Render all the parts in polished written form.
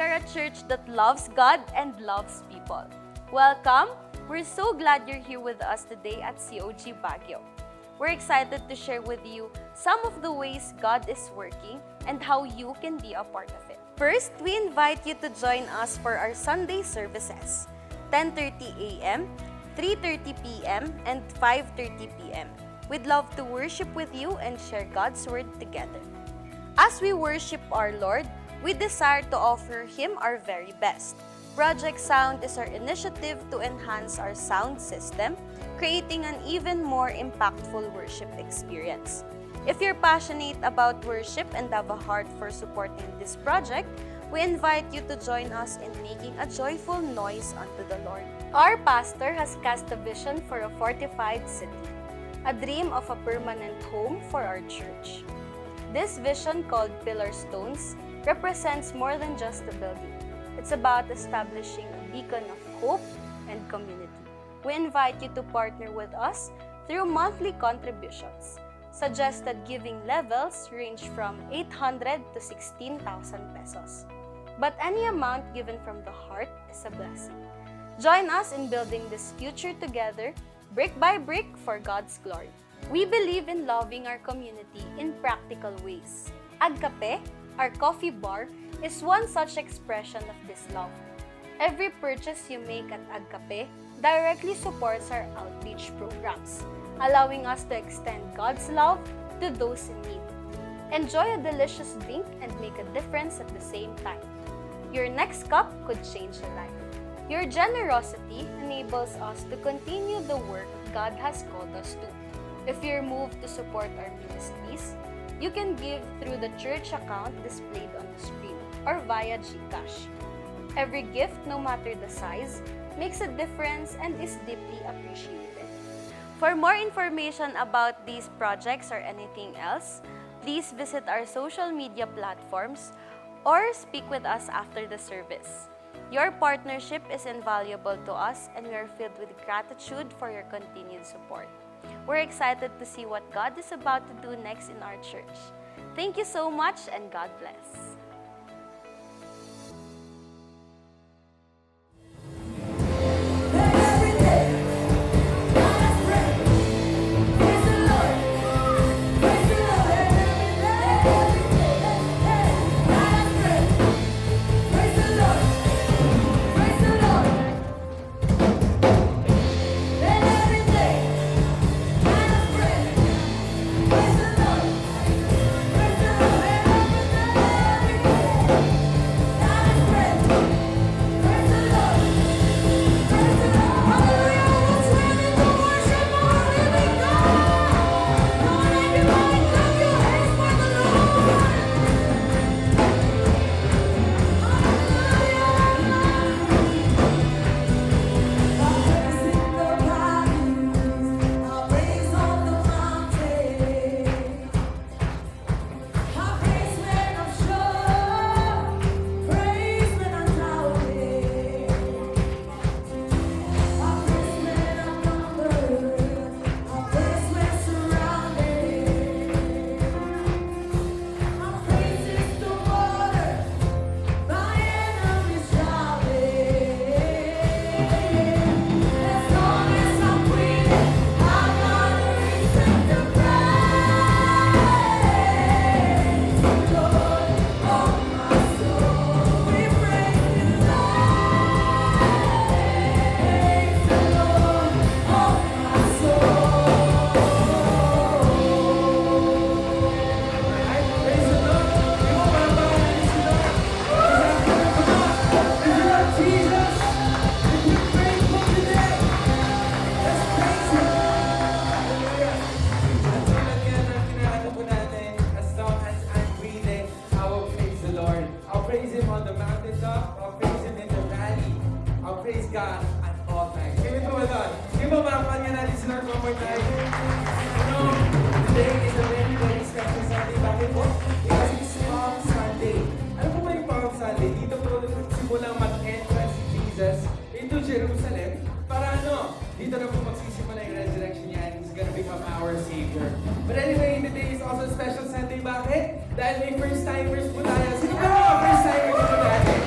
are a church that loves God and loves people. Welcome! We're so glad you're here with us today at COG Baguio. We're excited to share with you some of the ways God is working and how you can be a part of it. First, we invite you to join us for our Sunday services, 10:30 a.m., 3:30 p.m., and 5:30 p.m. We'd love to worship with you and share God's Word together. As we worship our Lord, we desire to offer Him our very best. Project Sound is our initiative to enhance our sound system, creating an even more impactful worship experience. If you're passionate about worship and have a heart for supporting this project, we invite you to join us in making a joyful noise unto the Lord. Our pastor has cast a vision for a fortified city, a dream of a permanent home for our church. This vision, called Pillar Stones, represents more than just a building. It's about establishing a beacon of hope and community. We invite you to partner with us through monthly contributions. Suggested giving levels range from 800 to 16,000 pesos. But any amount given from the heart is a blessing. Join us in building this future together, brick by brick, for God's glory. We believe in loving our community in practical ways. Agkape, our coffee bar, is one such expression of this love. Every purchase you make at Agkape directly supports our outreach programs, allowing us to extend God's love to those in need. Enjoy a delicious drink and make a difference at the same time. Your next cup could change a life. Your generosity enables us to continue the work God has called us to. If you're moved to support our ministries, you can give through the church account displayed on the screen or via GCash. Every gift, no matter the size, makes a difference and is deeply appreciated. For more information about these projects or anything else, please visit our social media platforms or speak with us after the service. Your partnership is invaluable to us and we are filled with gratitude for your continued support. We're excited to see what God is about to do next in our church. Thank you so much and God bless. God at all times. Give it to us all. Give mo mga kanya natin sila one more time. You know, today is a very, very special Sunday. Bakit po? Because it's Palm Sunday. Ano po ba yung Palm Sunday? Dito po simulang mag-entrance si Jesus into Jerusalem para ano? Dito na po magsisimula yung resurrection niya and He's gonna become our Savior. But anyway, today is also a special Sunday. Bakit? Dahil may first-timers po tayo. Sino ba mga first-timers dito natin?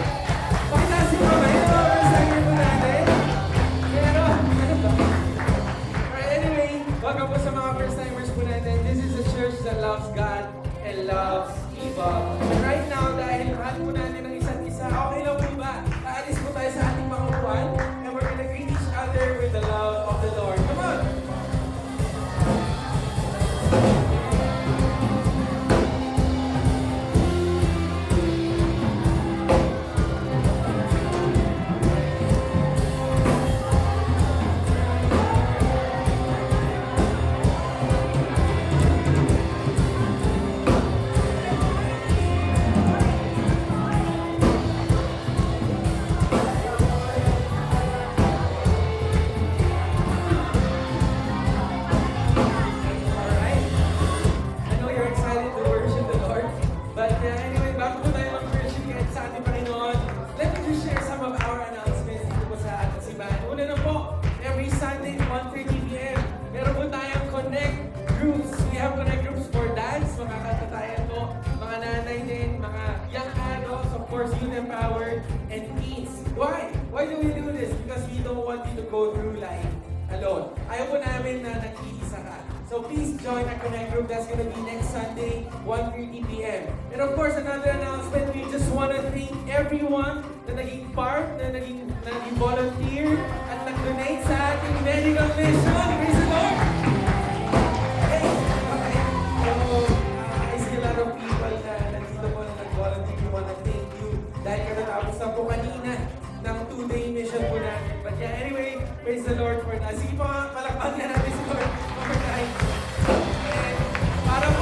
course, Youth Empowered, and Teens. Why? Why do we do this? Because we don't want you to go through life alone. Ayaw po namin na nag-iisa ka. So please join our Connect group. That's gonna be next Sunday, 1:30 p.m. And of course, another announcement, we just wanna thank everyone na naging part, na naging volunteer, at nag-donate sa ating medical mission. Praise the Lord! Okay, okay. So, I see a lot of people na nandito po na nag-volunteer. We wanna thank you. Dahil katatapos na po kanina ng 2-day mission po natin. But yeah, anyway, praise the Lord for that. Sige po, palakpakan natin si Lord overtime. And para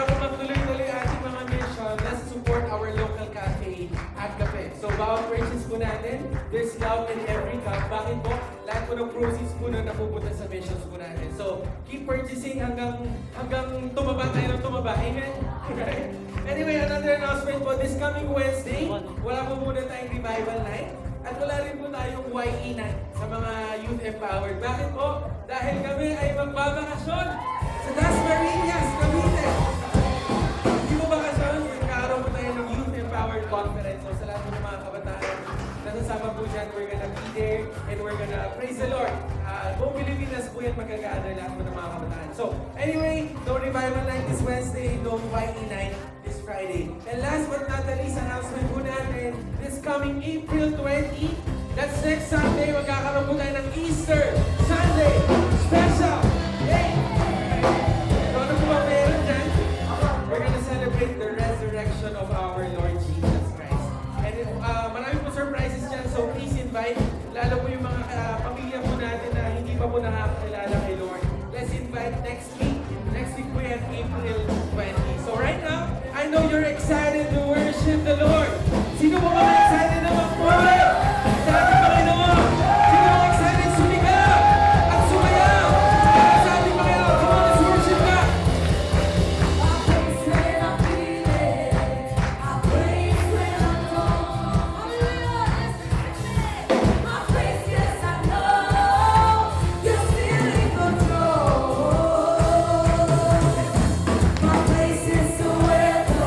po magtuloy-tuloy ang ating mga mission, let's support our local cafe at cafe. So, bawat purchase po natin, there's love in every cup. Bakit po? Lahat po ng proceeds po na napupunta sa missions po natin. So, keep purchasing hanggang tumaba tayo ng tumaba. Amen? Right? Anyway, another announcement po, this coming Wednesday, wala po muna tayong revival night. At wala rin po tayong YE night sa mga Youth Empowered. Bakit po? Dahil kami ay magbabakasyon sa Dasmariñas, Cavite. Hindi po bakasyon, magkakaroon po tayo ng Youth Empowered Conference. So sa lahat po ng mga kabataan, nasasama po dyan, we're gonna be there and we're gonna praise the Lord. Buong Pilipinas po yan magkakaroon lahat po ng mga kabataan. So anyway, no revival night this Wednesday, no YE night this Friday. And last but not the least, announcement po natin, this coming April 20, that's next Sunday, magkakaroon po tayo ng Easter Sunday Special! Yay! So ano po ba meron dyan? We're gonna celebrate the resurrection of our Lord Jesus Christ. And marami po surprises dyan, so please invite, lalo po yung mga pamilya po natin na hindi pa po nakakilala kay Lord. Let's invite next week. Next week po yan, April 20. So right now, I know you're excited to worship the Lord. Sino po ba excited na magpuri sa ating Panginoon? Sino ba excited sumigaw at sumayaw sa ating Panginoon? Come on, let's worship God. My place is where the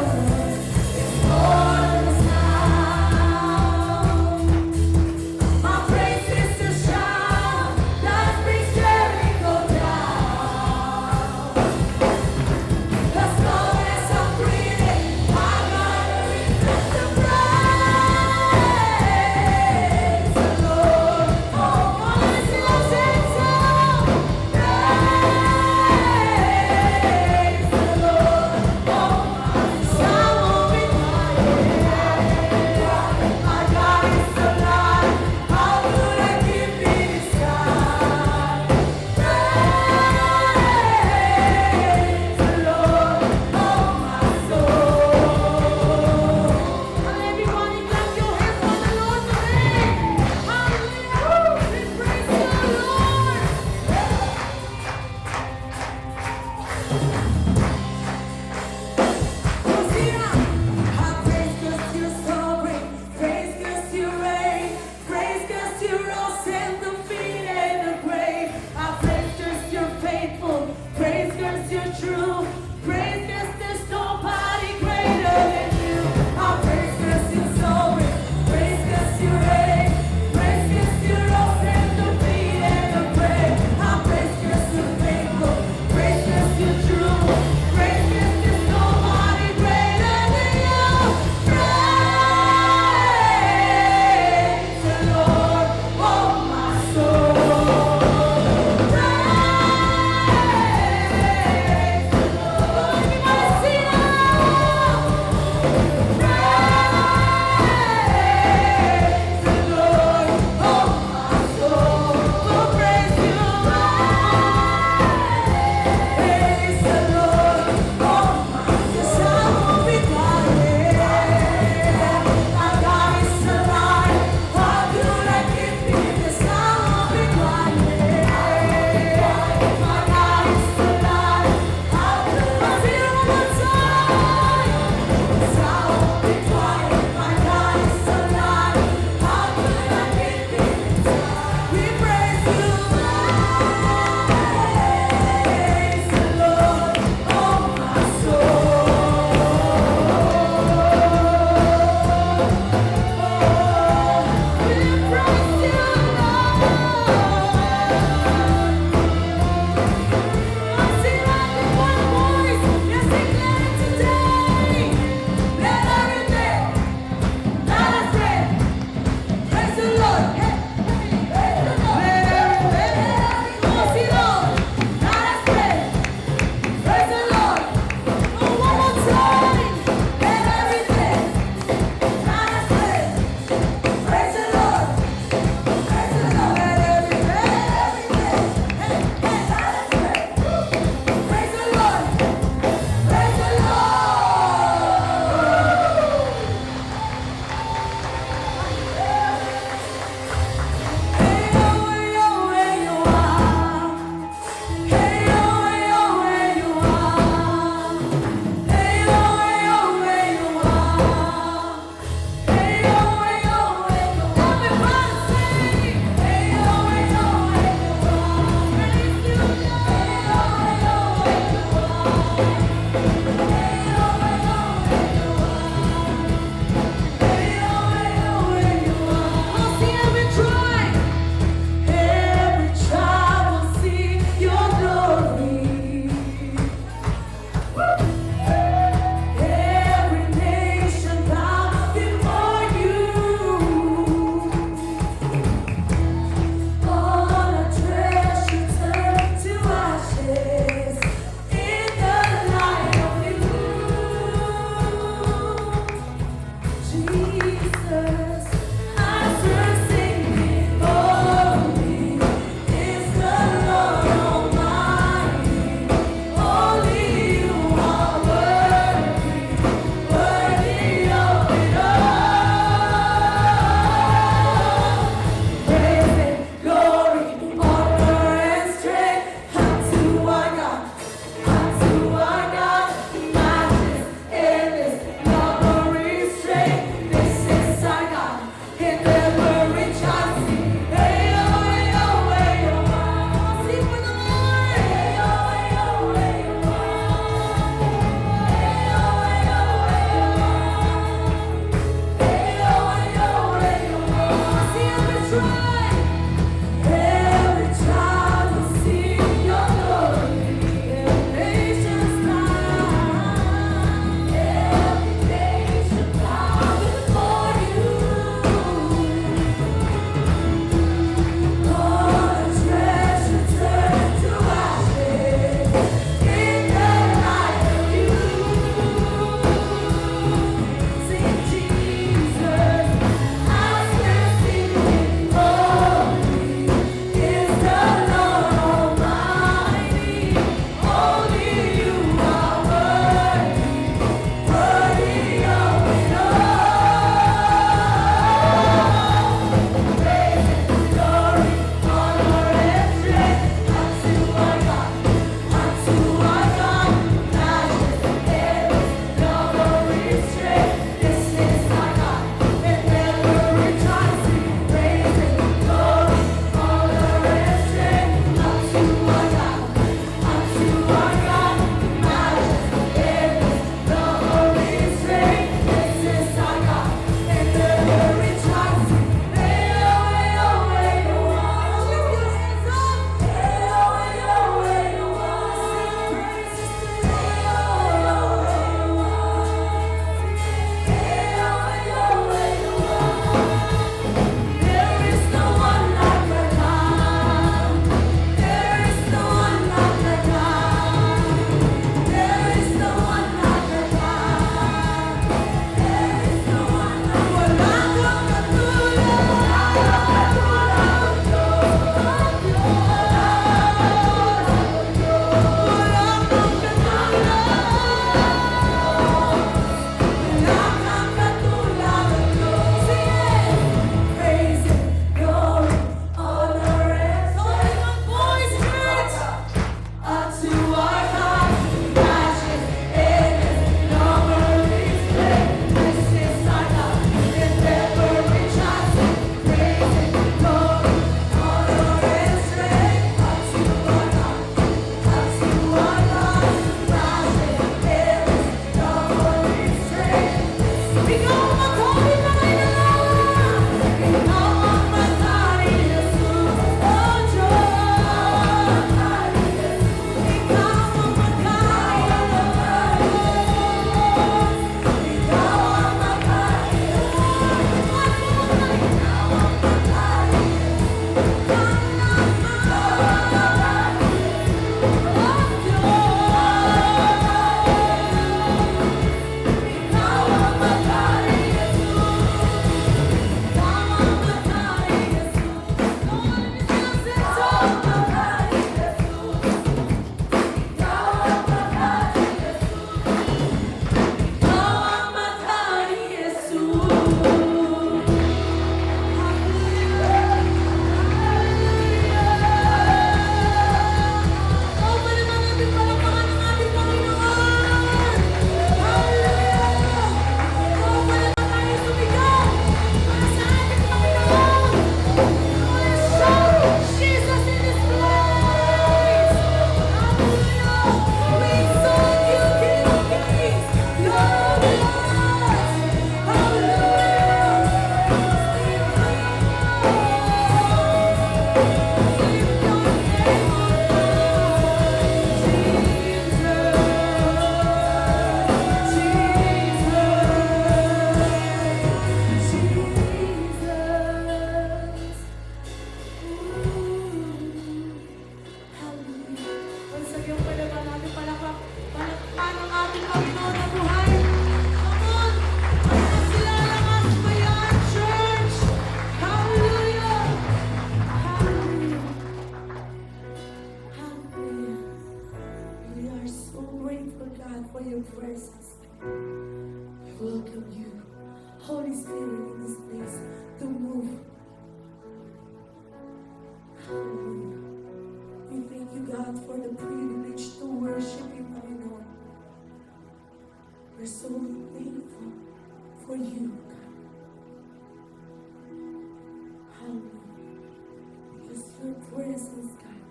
presence, God,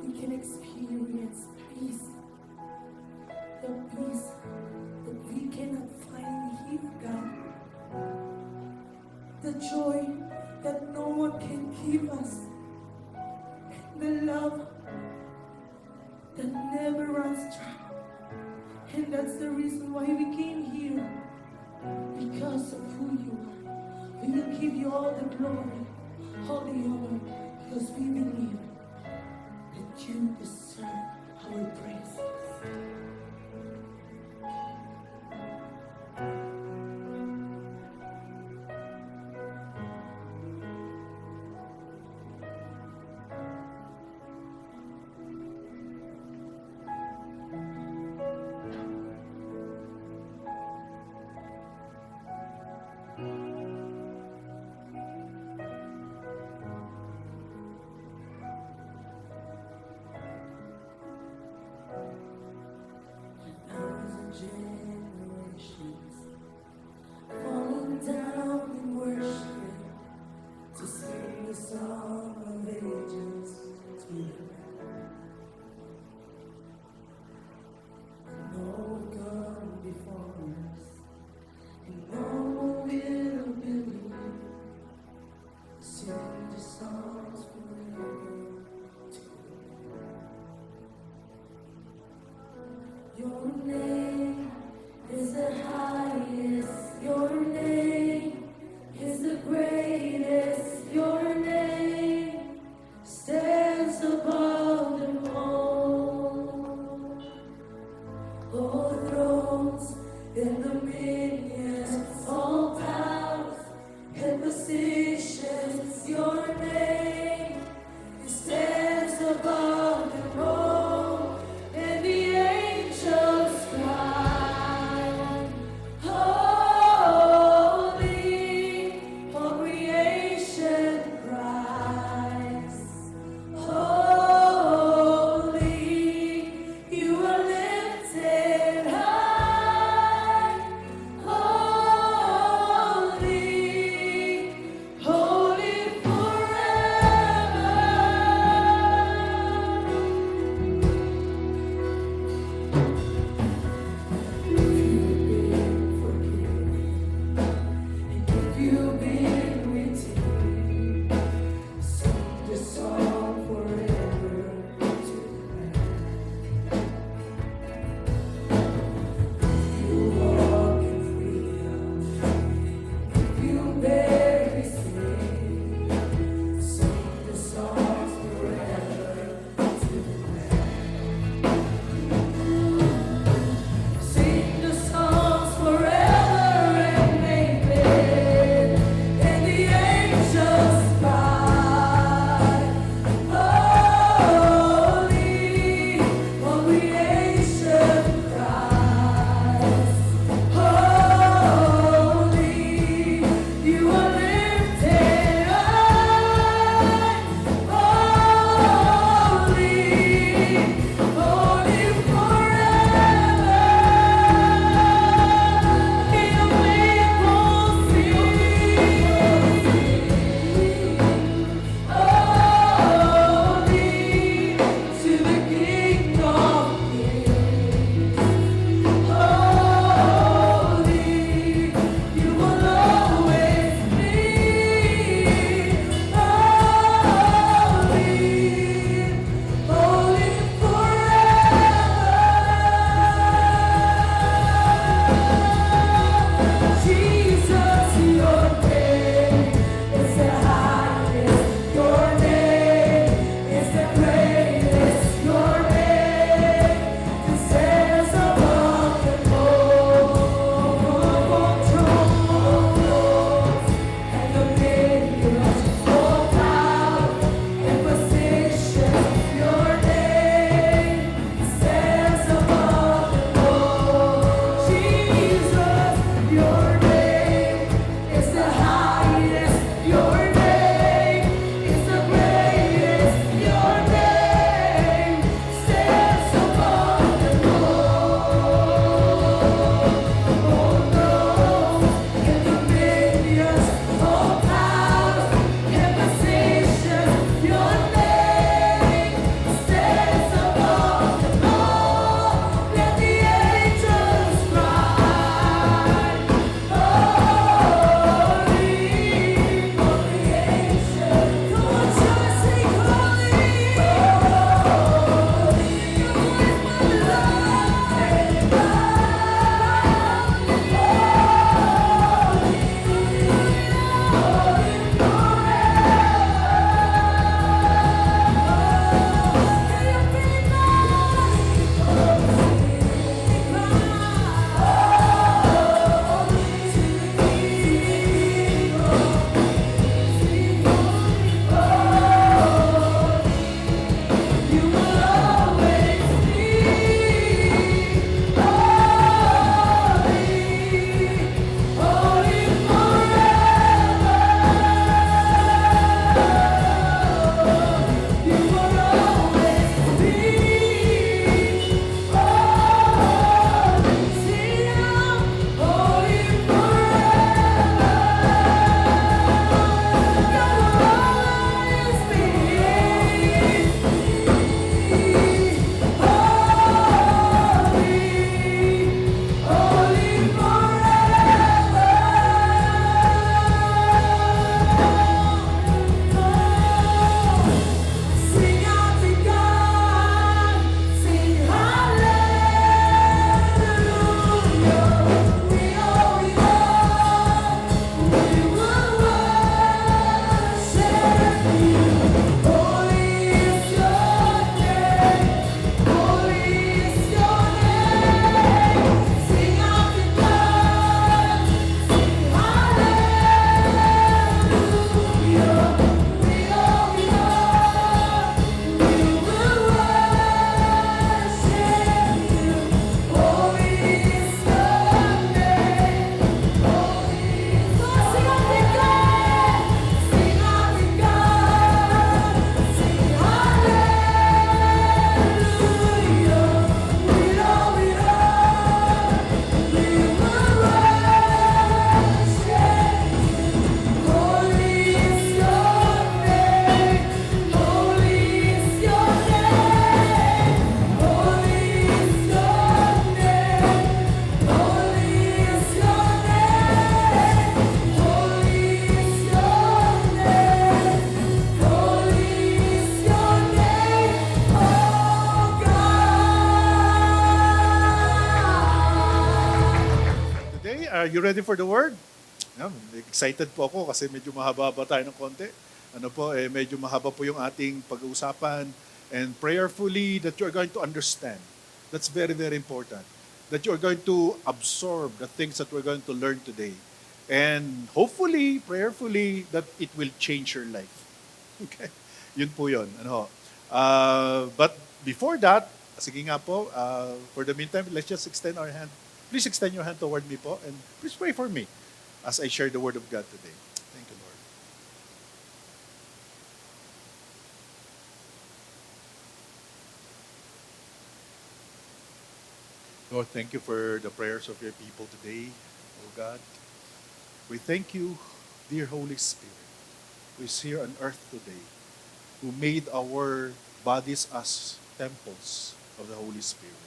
we can experience peace. The peace that we cannot find here, God. The joy that no one can give us. The love that never runs dry. And that's the reason why we came here. Because of who you are. We will give you all the glory, all the honor, because we believe that you deserve our praises. Generations falling down in worship to sing the song of ages to the Lamb. And no one gone before us, and no one will believe. Sing the songs forever to the Lamb. Your name is the highest, your name is the greatest, your name stands above them all. All thrones and dominions, all powers and positions, your name stands above them all. And the angels cry, holy, all creation cries, holy, you are lifted high, holy, holy forever. If you've been redeemed, sing the song forever to the Lamb. You walk in freedom. If you bear His name, sing the songs forever to the Lamb. Sing the songs forever and amen. ready for the word? Yeah, excited po ako kasi medyo mahaba tayo ng konti. Medyo mahaba po yung ating pag-uusapan. And prayerfully that you are going to understand. That's very, very important. That you are going to absorb the things that we're going to learn today. And hopefully, prayerfully, that it will change your life. Okay? Yun po yun. But before that, sige nga po, for the meantime, let's just extend our hand. Please extend your hand toward me po, and please pray for me as I share the Word of God today. Thank you, Lord. Lord, thank you for the prayers of your people today, O God. We thank you, dear Holy Spirit, who is here on earth today, who made our bodies as temples of the Holy Spirit.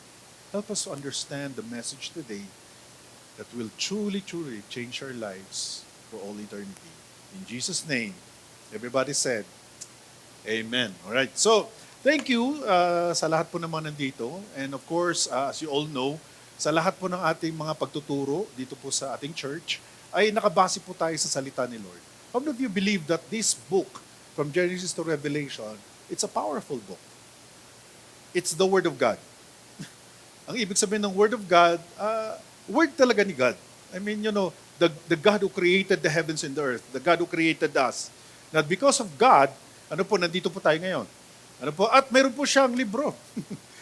Help us to understand the message today that will truly, truly change our lives for all eternity. In Jesus' name, everybody said, Amen. All right. So, thank you sa lahat po naman nandito. And of course, as you all know, sa lahat po ng ating mga pagtuturo dito po sa ating church, ay nakabase po tayo sa salita ni Lord. How many of you believe that this book, from Genesis to Revelation, it's a powerful book? It's the Word of God. Ang ibig sabihin ng Word of God, Word talaga ni God. I mean, the God who created the heavens and the earth, the God who created us. Now, because of God, nandito po tayo ngayon. At meron po siyang libro.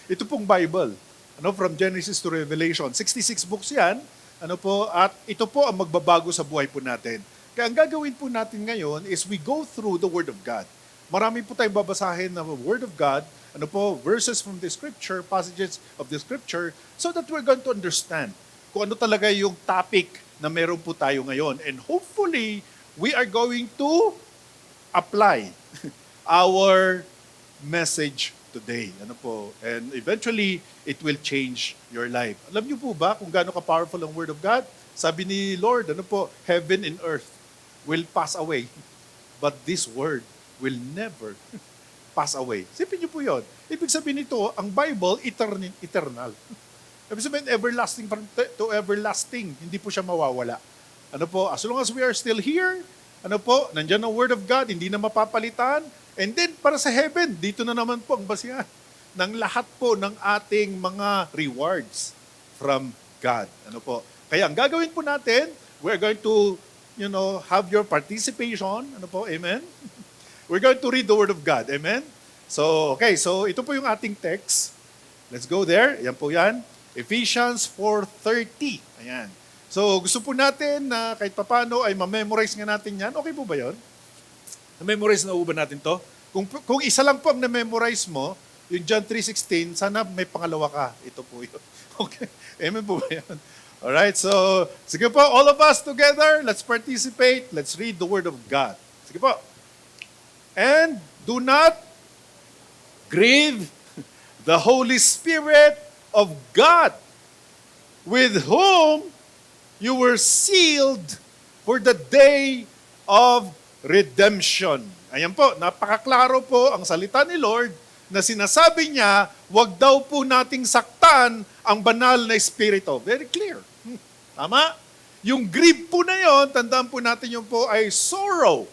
Ito pong Bible. From Genesis to Revelation. 66 books yan. At ito po ang magbabago sa buhay po natin. Kaya ang gagawin po natin ngayon is we go through the Word of God. Marami po tayong babasahin na Word of God, verses from the Scripture, passages of the Scripture, so that we're going to understand kung ano talaga yung topic na meron po tayo ngayon. And hopefully, we are going to apply our message today. And eventually, it will change your life. Alam niyo po ba kung gaano ka-powerful ang Word of God? Sabi ni Lord, heaven and earth will pass away, but this Word will never pass away. Sipin niyo po yun. Ibig sabihin nito, ang Bible, eternal. Ibig sabihin, everlasting to everlasting. Hindi po siya mawawala. As long as we are still here, nandyan ang Word of God, hindi na mapapalitan. And then, para sa heaven, dito na naman po ang basihan ng lahat po ng ating mga rewards from God. Kaya ang gagawin po natin, we're going to, have your participation. Amen? We're going to read the Word of God. Amen? So, okay. So, ito po yung ating text. Let's go there. Yan po yan. Ephesians 4:30. Ayan. So, gusto po natin na kahit papano ay ma-memorize nga natin yan. Okay po ba yun? Na-memorize na ba natin to? Kung isa lang po ang na-memorize mo, yung John 3:16, sana may pangalawa ka. Ito po yun. Okay. Amen po ba yan? Alright, so, sige po, all of us together, let's participate. Let's read the Word of God. Sige po. And do not grieve the Holy Spirit of God, with whom you were sealed for the day of redemption. Ayan po, napakaklaro po ang salita ni Lord na sinasabi niya, wag daw po nating saktan ang banal na Espiritu. Very clear. Tama? Yung grief po na yon, tandaan po natin yung po ay sorrow.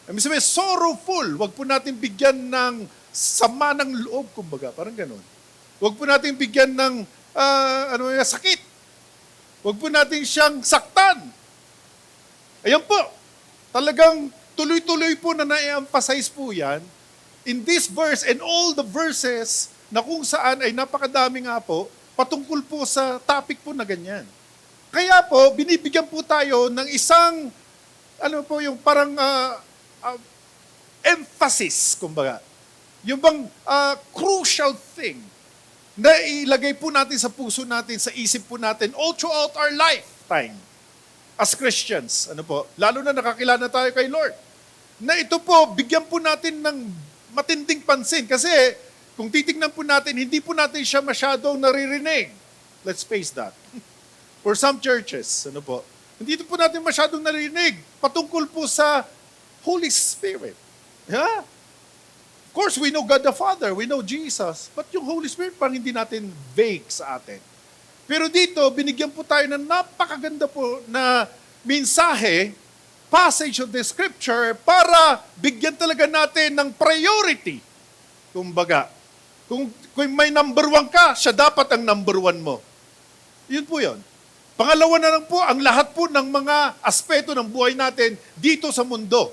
Ibig sabihin, sorrowful. Wag po natin bigyan ng sama ng loob, kumbaga. Parang ganun. Wag po natin bigyan ng sakit. Wag po natin siyang saktan. Ayan po. Talagang tuloy-tuloy po na na-emphasize po yan in this verse and all the verses na kung saan ay napakadami nga po patungkol po sa topic po na ganyan. Kaya po, binibigyan po tayo ng isang, yung parang emphasis, kumbaga. Yung bang crucial thing na ilagay po natin sa puso natin, sa isip po natin, all throughout our lifetime as Christians. Lalo na nakakilala tayo kay Lord. Na ito po, bigyan po natin ng matinding pansin. Kasi kung titingnan po natin, hindi po natin siya masyadong naririnig. Let's face that. For some churches, hindi po natin masyadong naririnig patungkol po sa Holy Spirit. Yeah? Of course, we know God the Father, we know Jesus, but yung Holy Spirit parang hindi natin vague sa atin. Pero dito, binigyan po tayo ng napakaganda po na mensahe, passage of the scripture, para bigyan talaga natin ng priority. Kumbaga, kung may number 1 ka, siya dapat ang number 1 mo. Yun po yun. Pangalawa na lang po, ang lahat po ng mga aspeto ng buhay natin dito sa mundo.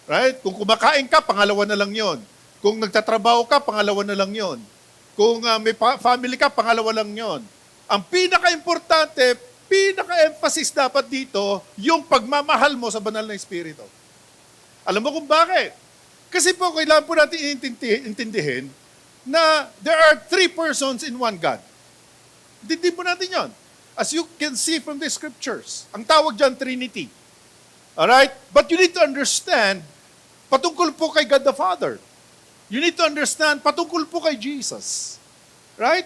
Right? Kung kumakain ka, pangalawa na lang yon. Kung nagtatrabaho ka, pangalawa na lang yon. Kung may family ka, pangalawa lang yon. Ang pinaka-importante, pinaka-emphasis dapat dito, yung pagmamahal mo sa banal na Espiritu. Alam mo kung bakit? Kasi po, kailangan po natin intindihin na there are 3 persons in one God. Hindi po natin yon. As you can see from the scriptures, ang tawag dyan, Trinity. Alright? But you need to understand, patungkol po kay God the Father. You need to understand, patungkol po kay Jesus. Right?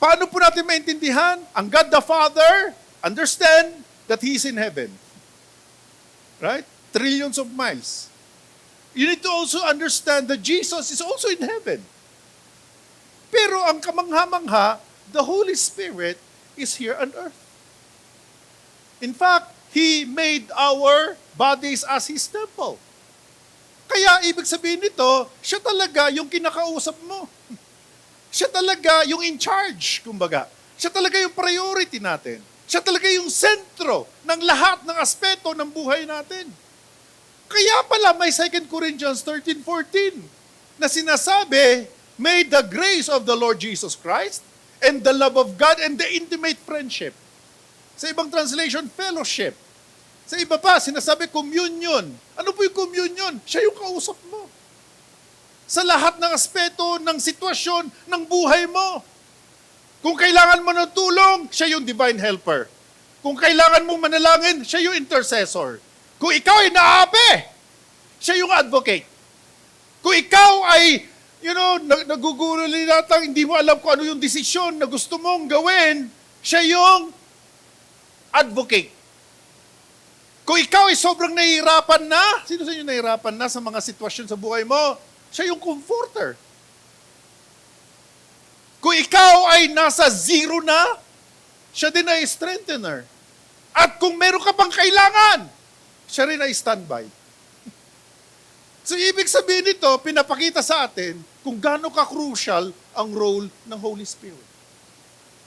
Paano po natin maintindihan? Ang God the Father, understand that He's in heaven. Right? Trillions of miles. You need to also understand that Jesus is also in heaven. Pero ang kamangha-mangha, the Holy Spirit is here on earth. In fact, He made our bodies as His temple. Kaya ibig sabihin nito, siya talaga yung kinakausap mo. Siya talaga yung in charge, kumbaga. Siya talaga yung priority natin. Siya talaga yung sentro ng lahat ng aspeto ng buhay natin. Kaya pala may 2 Corinthians 13:14 na sinasabi, may the grace of the Lord Jesus Christ and the love of God and the intimate friendship. Sa ibang translation, fellowship. Sa iba pa, sinasabi communion. Ano po yung communion? Siya yung kausap mo. Sa lahat ng aspeto, ng sitwasyon, ng buhay mo. Kung kailangan mo ng tulong, siya yung divine helper. Kung kailangan mong manalangin, siya yung intercessor. Kung ikaw ay naapi, siya yung advocate. Kung ikaw ay, nagugulo linatang, hindi mo alam kung ano yung desisyon na gusto mong gawin, siya yung advocate. Kung ikaw ay sobrang nahihirapan na, sino sa inyo nahihirapan na sa mga sitwasyon sa buhay mo? Siya yung comforter. Kung ikaw ay nasa 0 na, siya din ay strengthener. At kung meron ka pang kailangan, siya rin ay standby. So, ibig sabihin nito, pinapakita sa atin kung gaano ka-crucial ang role ng Holy Spirit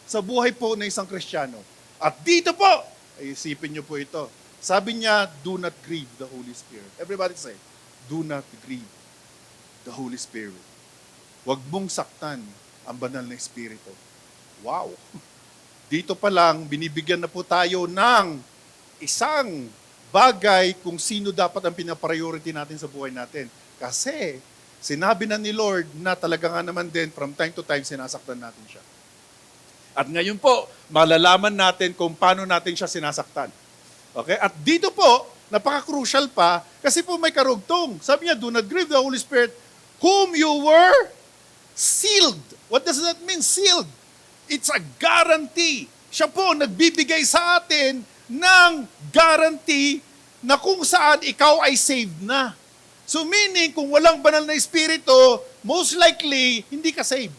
sa buhay po ng isang Kristiyano. At dito po, ay isipin niyo po ito. Sabi niya, do not grieve the Holy Spirit. Everybody say, do not grieve the Holy Spirit. Huwag mong saktan ang banal na Espiritu. Wow! Dito pa lang, binibigyan na po tayo ng isang bagay kung sino dapat ang pinapriority natin sa buhay natin. Kasi, sinabi na ni Lord na talaga nga naman din, from time to time, sinasaktan natin siya. At ngayon po, malalaman natin kung paano natin siya sinasaktan. Okay? At dito po, napaka-crucial pa, kasi po may karugtong. Sabi niya, do not grieve the Holy Spirit, whom you were sealed. What does that mean, sealed? It's a guarantee. Siya po nagbibigay sa atin ng guarantee na kung saan ikaw ay saved na. So meaning, kung walang banal na Espiritu, most likely, hindi ka saved.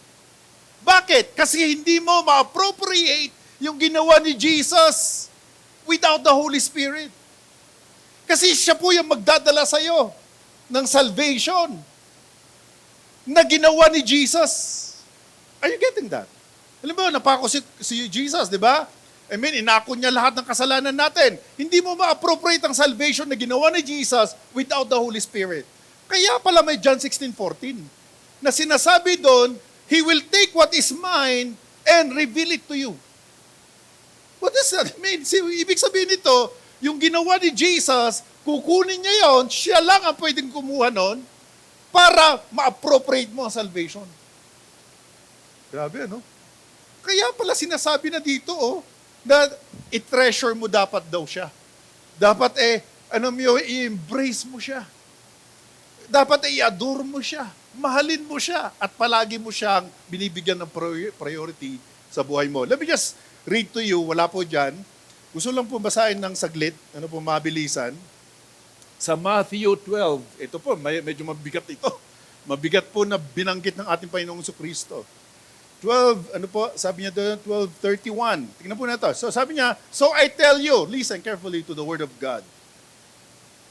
Bakit? Kasi hindi mo ma-appropriate yung ginawa ni Jesus without the Holy Spirit. Kasi siya po yung magdadala sa'yo ng salvation na ginawa ni Jesus. Are you getting that? Alam mo, napako si Jesus, di ba? Inako niya lahat ng kasalanan natin. Hindi mo ma-appropriate ang salvation na ginawa ni Jesus without the Holy Spirit. Kaya pala may John 16:14 na sinasabi doon, He will take what is mine and reveal it to you. What does that mean? Ibig sabihin nito, yung ginawa ni Jesus, kukunin niya yon, siya lang ang pwedeng kumuha nun para ma-appropriate mo ang salvation. Grabe, ano? Kaya pala sinasabi na dito, na i-treasure mo dapat daw siya. Dapat i-embrace mo siya. Dapat i-adore mo siya. Mahalin mo siya. At palagi mo siyang binibigyan ng priority sa buhay mo. Let me just read to you, wala po dyan. Gusto lang po basahin ng saglit, mabilisan. Sa Matthew 12, ito po, medyo mabigat ito. Mabigat po na binanggit ng ating Panginoong Kristo. 12, ano po, sabi niya doon, 12:31. Tingnan po na ito. So sabi niya, so I tell you, listen carefully to the word of God.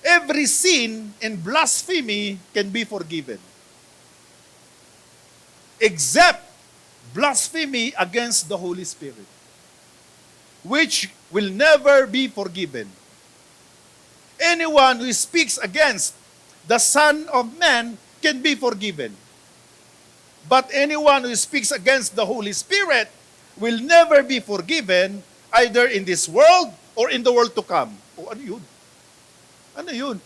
Every sin and blasphemy can be forgiven, except blasphemy against the Holy Spirit, which will never be forgiven. Anyone who speaks against the Son of Man can be forgiven. But anyone who speaks against the Holy Spirit will never be forgiven, either in this world or in the world to come. O ano yun? Ano yun?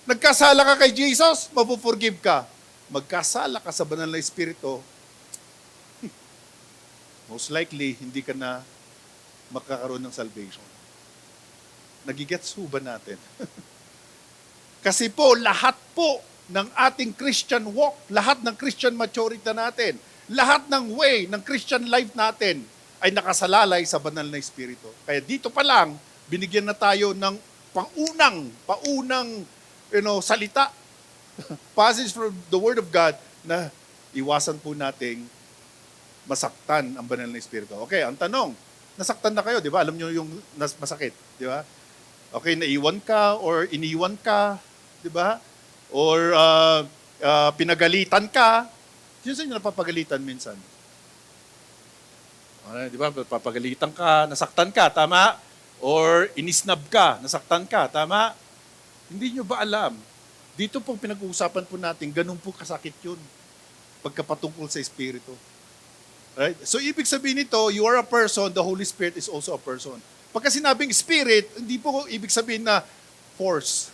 Nagkasala ka kay Jesus, mapuforgive ka. Magkasala ka sa banal na Espiritu, most likely, hindi ka na magkakaroon ng salvation. Nagigets ho ba natin? Kasi po, lahat po ng ating Christian walk, lahat ng Christian maturity natin, lahat ng way ng Christian life natin ay nakasalalay sa banal na Espiritu. Kaya dito pa lang, binigyan na tayo ng paunang salita, passage from the Word of God na iwasan po nating masaktan ang banal na Espiritu. Okay, ang tanong, nasaktan na kayo, di ba? Alam nyo yung masakit, di ba? Okay, naiwan ka or iniwan ka, di ba? Or pinagalitan ka. Sino sa inyo napapagalitan minsan? Di ba? Papagalitan ka, nasaktan ka, tama? Or inisnab ka, nasaktan ka, tama? Hindi nyo ba alam? Dito pong pinag-uusapan po natin, ganun po kasakit yun. Pagkapatungkol sa Espiritu. Right? So, ibig sabihin nito, you are a person, the Holy Spirit is also a person. Pagka sinabing Spirit, hindi po ibig sabihin na force.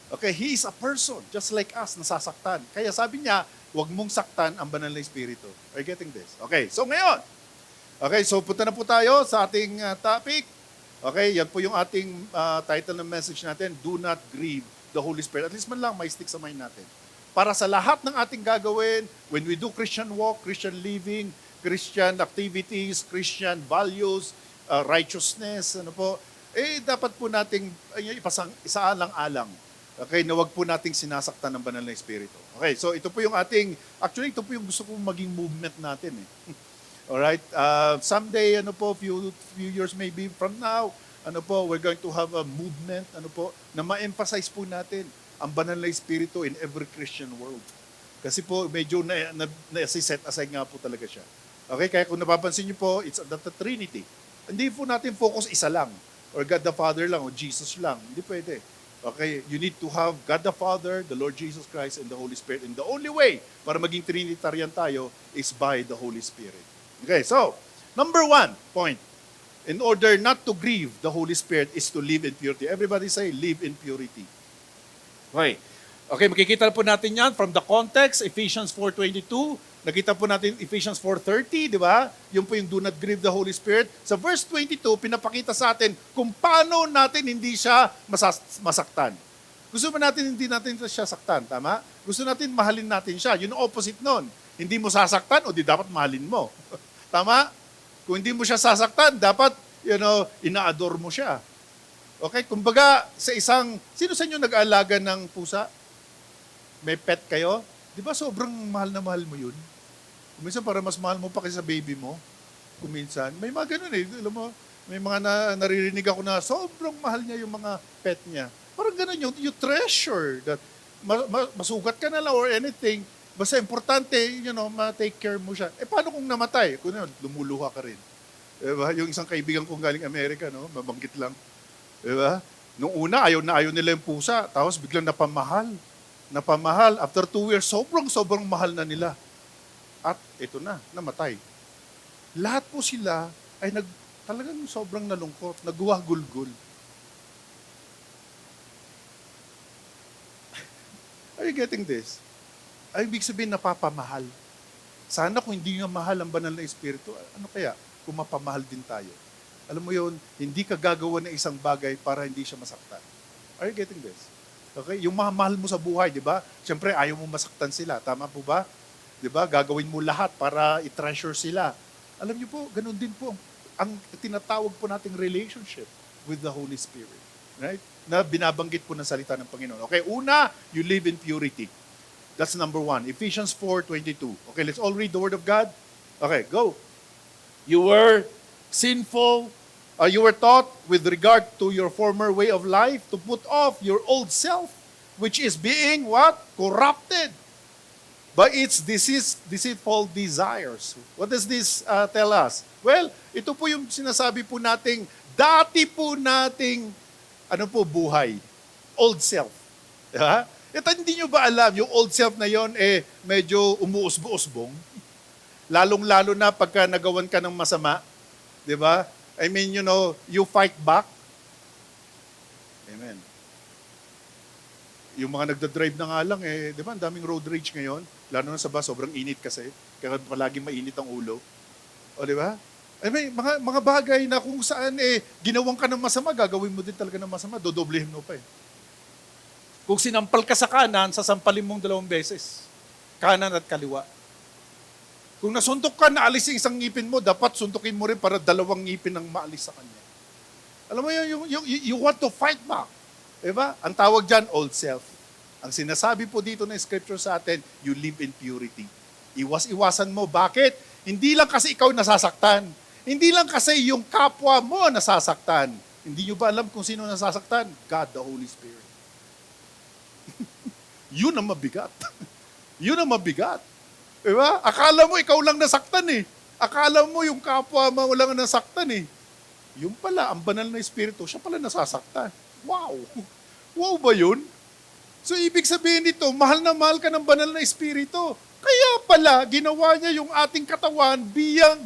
Okay, He is a person, just like us, nasasaktan. Kaya sabi niya, huwag mong saktan ang banal na Espiritu. Are you getting this? Okay, so ngayon, so punta na po tayo sa ating topic. Okay, yan po yung ating title ng message natin, Do Not Grieve the Holy Spirit. At least man lang, may stick sa mind natin. Para sa lahat ng ating gagawin, when we do Christian walk, Christian living, Christian activities, Christian values, righteousness, dapat po nating isaalang-alang. Okay, na wag po nating sinasaktan ng banal na Espiritu. Okay, so ito po yung ito po yung gusto kong maging movement natin eh. Alright, someday, few years maybe from now, we're going to have a movement, na ma-emphasize po natin ang banal na Espiritu in every Christian world. Kasi po, medyo na-set aside nga po talaga siya. Okay, kaya kung napapansin niyo po, it's the Trinity. Hindi po natin focus isa lang, or God the Father lang, o Jesus lang. Hindi pwede. Okay, you need to have God the Father, the Lord Jesus Christ, and the Holy Spirit. And the only way para maging Trinitarian tayo is by the Holy Spirit. Okay, so, number 1 point. In order not to grieve the Holy Spirit is to live in purity. Everybody say, live in purity. Okay, makikita po natin yan from the context, Ephesians 4:22. Nakita po natin Ephesians 4:30, di ba? Yun po yung do not grieve the Holy Spirit. Sa verse 22, pinapakita sa atin kung paano natin hindi siya masaktan. Gusto mo natin hindi natin siya saktan, tama? Gusto natin mahalin natin siya. Yun ang opposite nun. Hindi mo sasaktan o di dapat mahalin mo. Tama? Kung hindi mo siya sasaktan, dapat, ina-adore mo siya. Okay? Kumbaga, sino sa inyo nag-aalaga ng pusa? May pet kayo? Di ba sobrang mahal na mahal mo yun? Kuminsan para mas mahal mo pa kaysa baby mo. Kuminsan. May mga ganun eh. Alam mo, may mga naririnig ako na sobrang mahal niya yung mga pet niya. Parang ganun you treasure that. Masugat ka na lang or anything. Basta importante, ma-take care mo siya. Paano kung namatay? Kung lumuluha ka rin. Diba? Yung isang kaibigan kong galing Amerika, mabanggit lang. Diba? Nung una, ayaw nila yung pusa. Tapos biglang napamahal. After 2 years, sobrang mahal na nila. At ito na, namatay. Lahat po sila ay talagang sobrang nalungkot, nagwagulgul. Are you getting this? Ay, ibig sabihin napapamahal. Sana kung hindi nga mahal ang banal na Espiritu, ano kaya kung mapamahal din tayo? Alam mo yun, hindi ka gagawa ng isang bagay para hindi siya masaktan. Are you getting this? Okay? Yung mahal mo sa buhay, di ba? Siyempre, ayaw mo masaktan sila. Tama po ba? Di ba? Gagawin mo lahat para i-treasure sila. Alam niyo po, ganun din po ang tinatawag po nating relationship with the Holy Spirit. Right? Na binabanggit po ng salita ng Panginoon. Okay, una, you live in purity. That's number 1. Ephesians 4:22. Okay, let's all read the Word of God. Okay, go. You were sinful. You were taught with regard to your former way of life to put off your old self, which is being what? Corrupted by its deceitful desires. What does this tell us? Well, ito po yung sinasabi po nating, dati po nating, buhay. Old self. Diba? Ito, hindi nyo ba alam, yung old self na yon medyo umuusbo-usbong? Lalong-lalo na pagka nagawan ka ng masama. Diba? I mean, you fight back. Amen. Yung mga nagdadrive na nga lang, di ba, ang daming road rage ngayon. Lalo na sa bus, sobrang init kasi. Kaya palagi mainit ang ulo. O, di ba? I mean, mga bagay na kung saan, ginawang ka ng masama, gagawin mo din talaga ng masama, dodoblehin mo pa Kung sinampal ka sa kanan, sasampalin mong 2 beses. Kanan at kaliwa. Kung nasuntok ka, naalis yung isang ngipin mo, dapat suntukin mo rin para 2 ngipin ang maalis sa kanya. Alam mo yun, you want to fight back. Diba? Ang tawag dyan, old self. Ang sinasabi po dito ng scripture sa atin, you live in purity. Iwas-iwasan mo. Bakit? Hindi lang kasi ikaw nasasaktan. Hindi lang kasi yung kapwa mo nasasaktan. Hindi nyo ba alam kung sino nasasaktan? God, the Holy Spirit. Yun ang mabigat. Yun ang mabigat. Diba? Akala mo ikaw lang nasaktan Akala mo yung kapwa mo lang nasaktan Yung pala, ang banal na espiritu, siya pala nasasaktan. Wow! Wow ba yun? So, ibig sabihin nito, mahal na mahal ka ng banal na espiritu. Kaya pala, ginawa niya yung ating katawan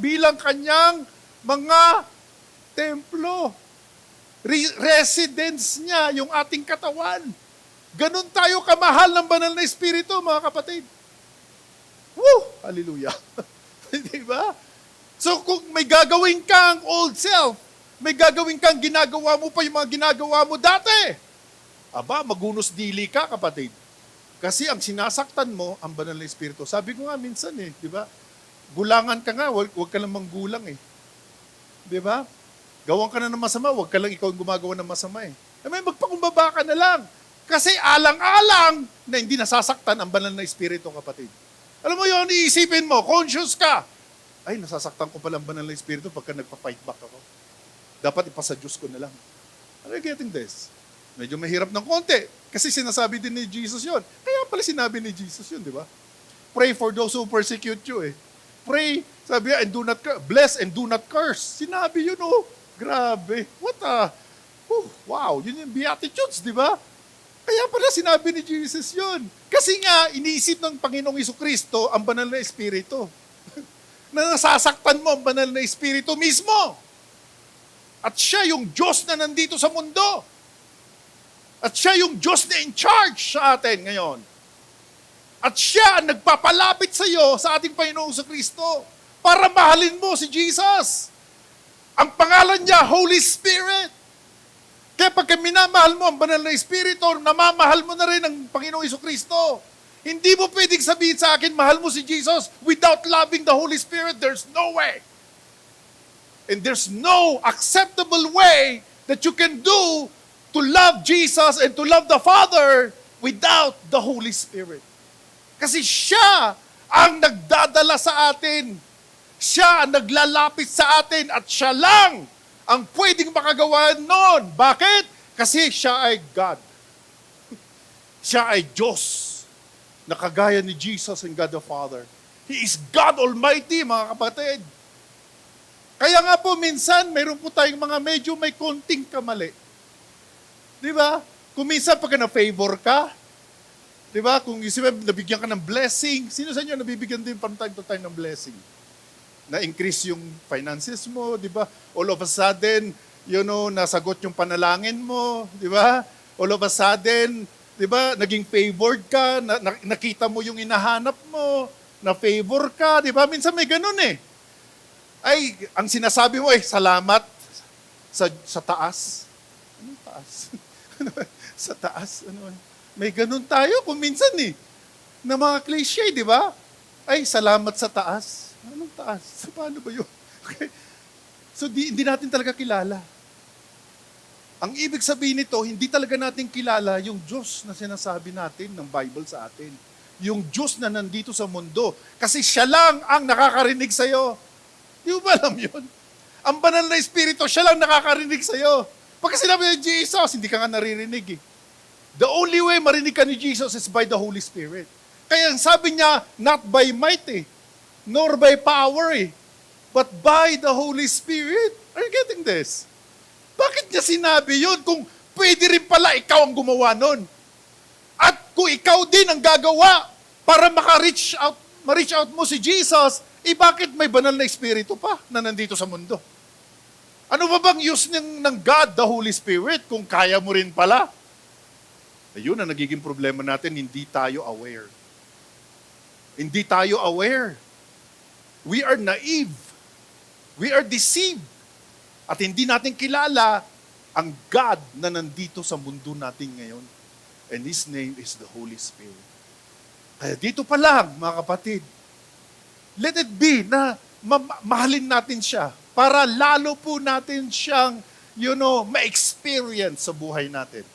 bilang kanyang mga templo. Residence niya, yung ating katawan. Ganon tayo kamahal ng banal na espiritu, mga kapatid. Woo! Hallelujah. Diba? So, kung may gagawin kang old self, may gagawin kang ginagawa mo pa yung mga ginagawa mo dati. Aba, magunos dili ka, kapatid. Kasi ang sinasaktan mo, ang banal na espiritu. Sabi ko nga minsan di ba? Gulangan ka nga, wag ka lang manggulang Di ba? Gawan ka na ng masama, wag ka lang ikaw ang gumagawa ng masama May magpakumbaba ka na lang. Kasi alang-alang na hindi nasasaktan ang banal na espiritu, kapatid. Alam mo yun, iisipin mo, conscious ka. Ay, nasasaktan ko pala ang banal na espiritu pagka nagpa-fight back ako. Dapat ipasa Diyos ko na lang. Are you getting this? Medyo mahirap ng konti. Kasi sinasabi din ni Jesus yun. Kaya pala sinabi ni Jesus yun, di ba? Pray for those who persecute you Pray, sabi and do not bless and do not curse. Sinabi yun Grabe. Wow, yun yung Beatitudes, di ba? Kaya pala sinabi ni Jesus yun. Kasi nga, iniisip ng Panginoong Jesucristo ang banal na espiritu. Na nasasaktan mo ang banal na espiritu mismo. At siya yung Diyos na nandito sa mundo. At siya yung Diyos na in charge sa atin ngayon. At siya ang nagpapalapit sa iyo, sa ating Panginoong Jesucristo, para mahalin mo si Jesus. Ang pangalan niya, Holy Spirit. Kaya pagka minamahal mo ang banal na espiritu, namamahal mo na rin ang Panginoong Jesucristo. Hindi mo pwedeng sabihin sa akin, mahal mo si Jesus without loving the Holy Spirit. There's no way. And there's no acceptable way that you can do to love Jesus and to love the Father without the Holy Spirit. Kasi siya ang nagdadala sa atin. Siya ang naglalapit sa atin at siya lang ang pwedeng makagawa noon. Bakit? Kasi siya ay God. Siya ay Diyos na kagaya ni Jesus and God the Father. He is God Almighty, mga kapatid. Kaya nga po minsan, mayroon po tayong mga medyo may konting kamali. Di ba? Kung minsan pagka na-favor ka, di ba? Kung isipin, nabigyan ka ng blessing, sino sa inyo nabibigyan din from time to time ng blessing? Na-increase yung finances mo, di ba? All of a sudden, nasagot yung panalangin mo, di ba? All of a sudden, di ba, naging favored ka, nakita mo yung inahanap mo, na-favor ka, di ba? Minsan may ganun Ay, ang sinasabi mo salamat sa taas. Anong taas? Sa taas? May ganun tayo kung minsan na mga cliche, di ba? Ay, salamat sa taas. Anong taas? Paano ba yun? Okay. So, hindi natin talaga kilala. Ang ibig sabihin nito, hindi talaga natin kilala yung Diyos na sinasabi natin ng Bible sa atin. yung Diyos na nandito sa mundo. Kasi siya lang ang nakakarinig sa'yo. Di mo ba alam yun? Ang banal na Espiritu, siya lang nakakarinig sa'yo. Pagka sinabi ng Jesus, hindi ka nga naririnig eh. The only way marinig ka ni Jesus is by the Holy Spirit. Kaya ang sabi niya, not by might eh, nor by power eh, but by the Holy Spirit. Are you getting this? Bakit niya sinabi yun kung pwede rin pala ikaw ang gumawa nun? At kung ikaw din ang gagawa para ma-reach out mo si Jesus, bakit may banal na Espiritu pa na nandito sa mundo? Ano ba bang use ng God, the Holy Spirit, kung kaya mo rin pala? Ayun ang nagiging problema natin, hindi tayo aware. Hindi tayo aware. We are naive. We are deceived. At hindi natin kilala ang God na nandito sa mundo natin ngayon. And His name is the Holy Spirit. Kaya dito pa lang, mga kapatid, let it be na mahalin natin siya para lalo po natin siyang, ma-experience sa buhay natin.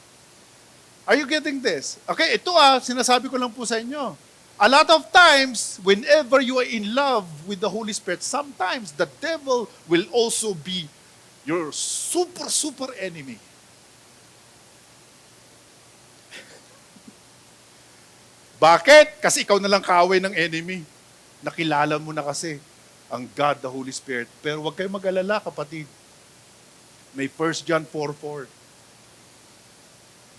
Are you getting this? Okay, ito sinasabi ko lang po sa inyo. A lot of times, whenever you are in love with the Holy Spirit, sometimes the devil will also be your super, super enemy. Bakit? Kasi ikaw na lang kaaway ng enemy. Nakilala mo na kasi ang God, the Holy Spirit. Pero huwag kayong mag-alala, kapatid. May 1 John 4:4.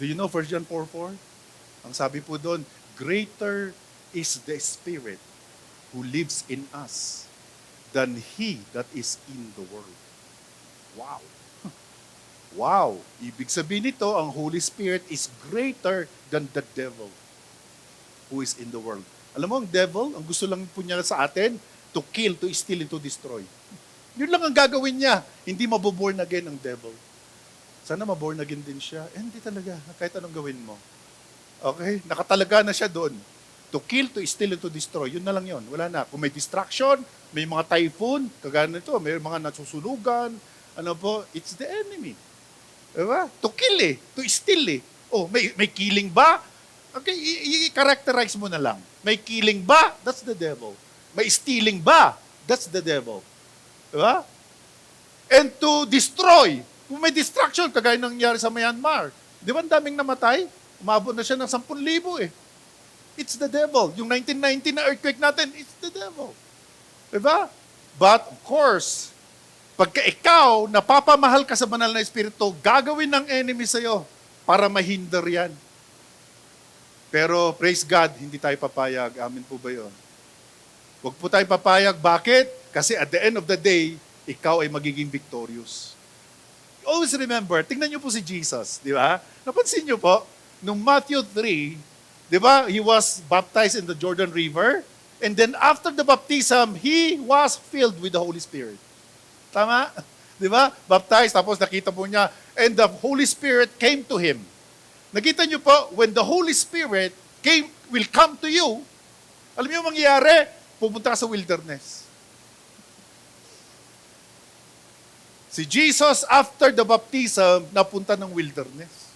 Do you know 1 John 4:4? Ang sabi po doon, greater is the Spirit who lives in us than he that is in the world. Wow. Wow. Ibig sabihin nito, ang Holy Spirit is greater than the devil who is in the world. Alam mo, ang devil, ang gusto lang po niya sa atin, to kill, to steal, and to destroy. Yun lang ang gagawin niya. Hindi maboborn again ang devil. Sana maborn again din siya. Hindi talaga. Kahit anong gawin mo. Okay? Nakatalaga na siya doon. To kill, to steal, and to destroy. Yun na lang yun. Wala na. Kung may distraction, may mga typhoon, kagaya nito, may mga nasusunugan, it's the enemy. Diba? To kill to steal Oh, may killing ba? Okay, i-characterize mo na lang. May killing ba? That's the devil. May stealing ba? That's the devil. Diba? And to destroy. Kung may distraction, kagaya nangyari sa Myanmar. Di ba ang daming namatay? Umabot na siya ng 10,000 It's the devil. Yung 1990 na earthquake natin, it's the devil. Diba? But of course, pagka ikaw, napapamahal ka sa banal na Espiritu, gagawin ng enemy sa'yo para mahinder yan. Pero praise God, hindi tayo papayag. Amin po ba yun? Huwag po tayo papayag. Bakit? Kasi at the end of the day, ikaw ay magiging victorious. Always remember, tingnan niyo po si Jesus, di ba? Napansin niyo po, nung Matthew 3, di ba, he was baptized in the Jordan River, and then after the baptism, he was filled with the Holy Spirit. Tama? Di ba? Baptized, tapos nakita po niya, and the Holy Spirit came to him. Nakita niyo po, when the Holy Spirit will come to you, alam niyo mangyayari, pupunta ka sa wilderness. Si Jesus, after the baptism, napunta ng wilderness.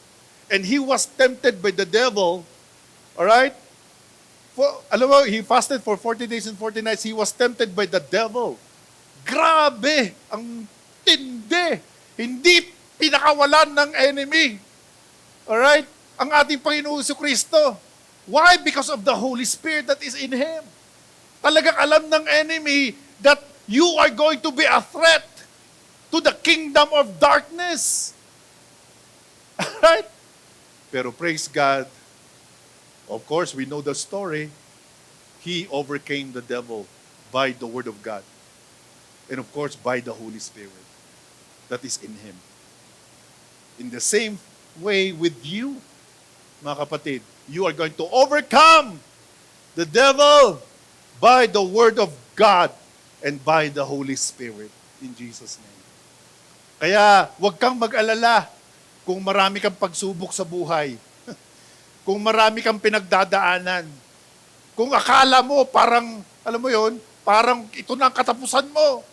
And he was tempted by the devil, alright? Alam mo, he fasted for 40 days and 40 nights. He was tempted by the devil. Grabe! Ang tindi! Hindi pinakawalan ng enemy. Alright? Ang ating Panginoon Kristo. Why? Because of the Holy Spirit that is in Him. Talagang alam ng enemy that you are going to be a threat to the kingdom of darkness. Alright? Pero praise God, of course, we know the story. He overcame the devil by the Word of God. And of course, by the Holy Spirit that is in Him. In the same way with you, mga kapatid, you are going to overcome the devil by the Word of God and by the Holy Spirit in Jesus' name. Kaya, huwag kang mag-alala kung marami kang pagsubok sa buhay. Kung marami kang pinagdadaanan. Kung akala mo parang, alam mo yon, parang ito na ang katapusan mo.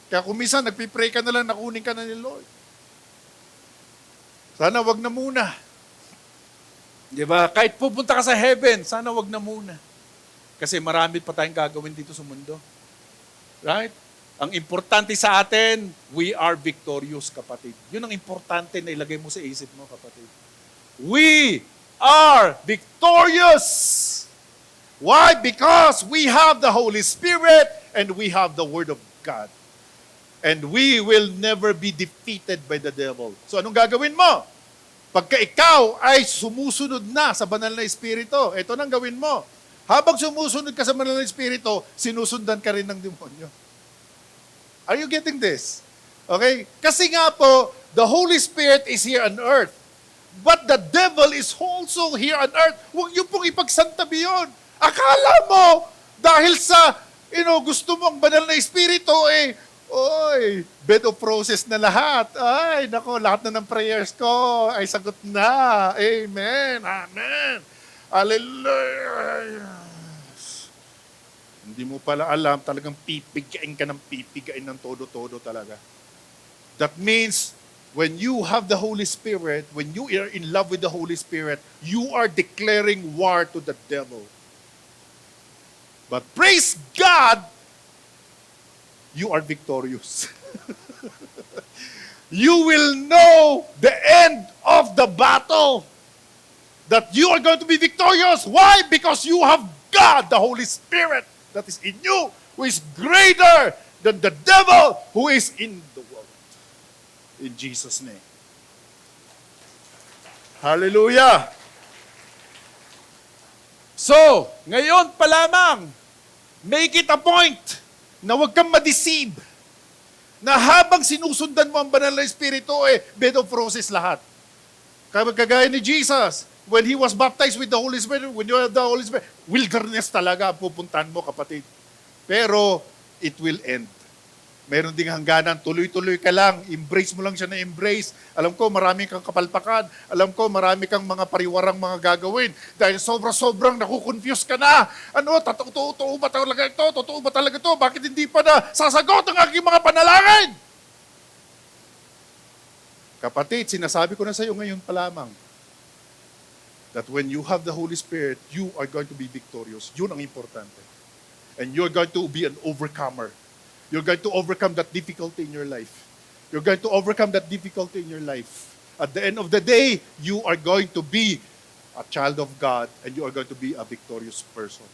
Kaya kung minsan, nagpipray ka na lang, nakunin ka na ni Lord. Sana wag na muna. Di ba? Kahit pupunta ka sa heaven, sana wag na muna. Kasi marami pa tayong gagawin dito sa mundo. Right? Ang importante sa atin, we are victorious, kapatid. Yun ang importante na ilagay mo sa isip mo, kapatid. We are victorious. Why? Because we have the Holy Spirit and we have the Word of God. And we will never be defeated by the devil. So anong gagawin mo? Pagka ikaw ay sumusunod na sa banal na Espiritu, ito nang gawin mo. Habang sumusunod ka sa banal na Espiritu, sinusundan ka rin ng demonyo. Are you getting this? Okay? Kasi nga po, the Holy Spirit is here on earth. But the devil is also here on earth. Huwag niyo pong ipagsantabi yun. Akala mo, dahil sa, gusto mong banal na Espiritu, bed of roses na lahat. Ay, nako, lahat na ng prayers ko ay sagot na. Amen. Amen. Hallelujah. Hindi mo pala alam, talagang pipigain ka ng pipigain ng todo-todo talaga. That means, when you have the Holy Spirit, when you are in love with the Holy Spirit, you are declaring war to the devil. But praise God, you are victorious. You will know the end of the battle. That you are going to be victorious. Why? Because you have God, the Holy Spirit, that is in you, who is greater than the devil who is in the world. In Jesus' name. Hallelujah! So, ngayon pa lamang, make it a point na huwag kang ma-deceive na habang sinusundan mo ang banal na Espiritu, bed of roses lahat. Kagaya ni Jesus, when He was baptized with the Holy Spirit, when you have the Holy Spirit, wilderness talaga ang pupuntahan mo, kapatid. Pero, it will end. Meron ding hangganan, tuloy-tuloy ka lang, embrace mo lang siya na embrace. Alam ko, marami kang kapalpakan. Alam ko, marami kang mga pariwarang mga gagawin. Dahil sobrang nakukonfuse ka na. Totoo ba talaga ito? Totoo ba talaga ito? Bakit hindi pa na sasagot ang aking mga panalangin? Kapatid, sinasabi ko na sa iyo ngayon pa lamang, that when you have the Holy Spirit, you are going to be victorious. Yun ang importante. And you're going to be an overcomer. You're going to overcome that difficulty in your life. You're going to overcome that difficulty in your life. At the end of the day, you are going to be a child of God and you are going to be a victorious person.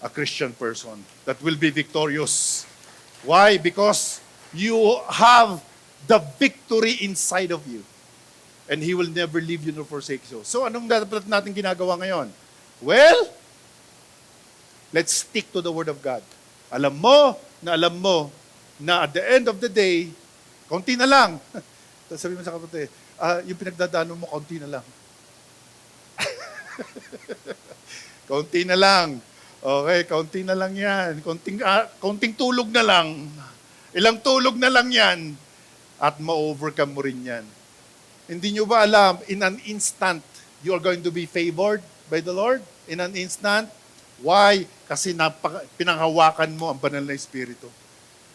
A Christian person that will be victorious. Why? Because you have the victory inside of you. And He will never leave you nor forsake you. So anong dapat natin ginagawa ngayon? Well, let's stick to the Word of God. Alam mo na at the end of the day, kaunti na lang. Sabi mo sa kapatid, yung pinagdadaanan mo, kaunti na lang. Kaunti na lang. Okay, kaunti na lang yan. Kaunting tulog na lang. Ilang tulog na lang yan. At ma-overcome mo rin yan. Hindi nyo ba alam, in an instant, you are going to be favored by the Lord? In an instant. Why? Kasi pinanghawakan mo ang banal na Espiritu.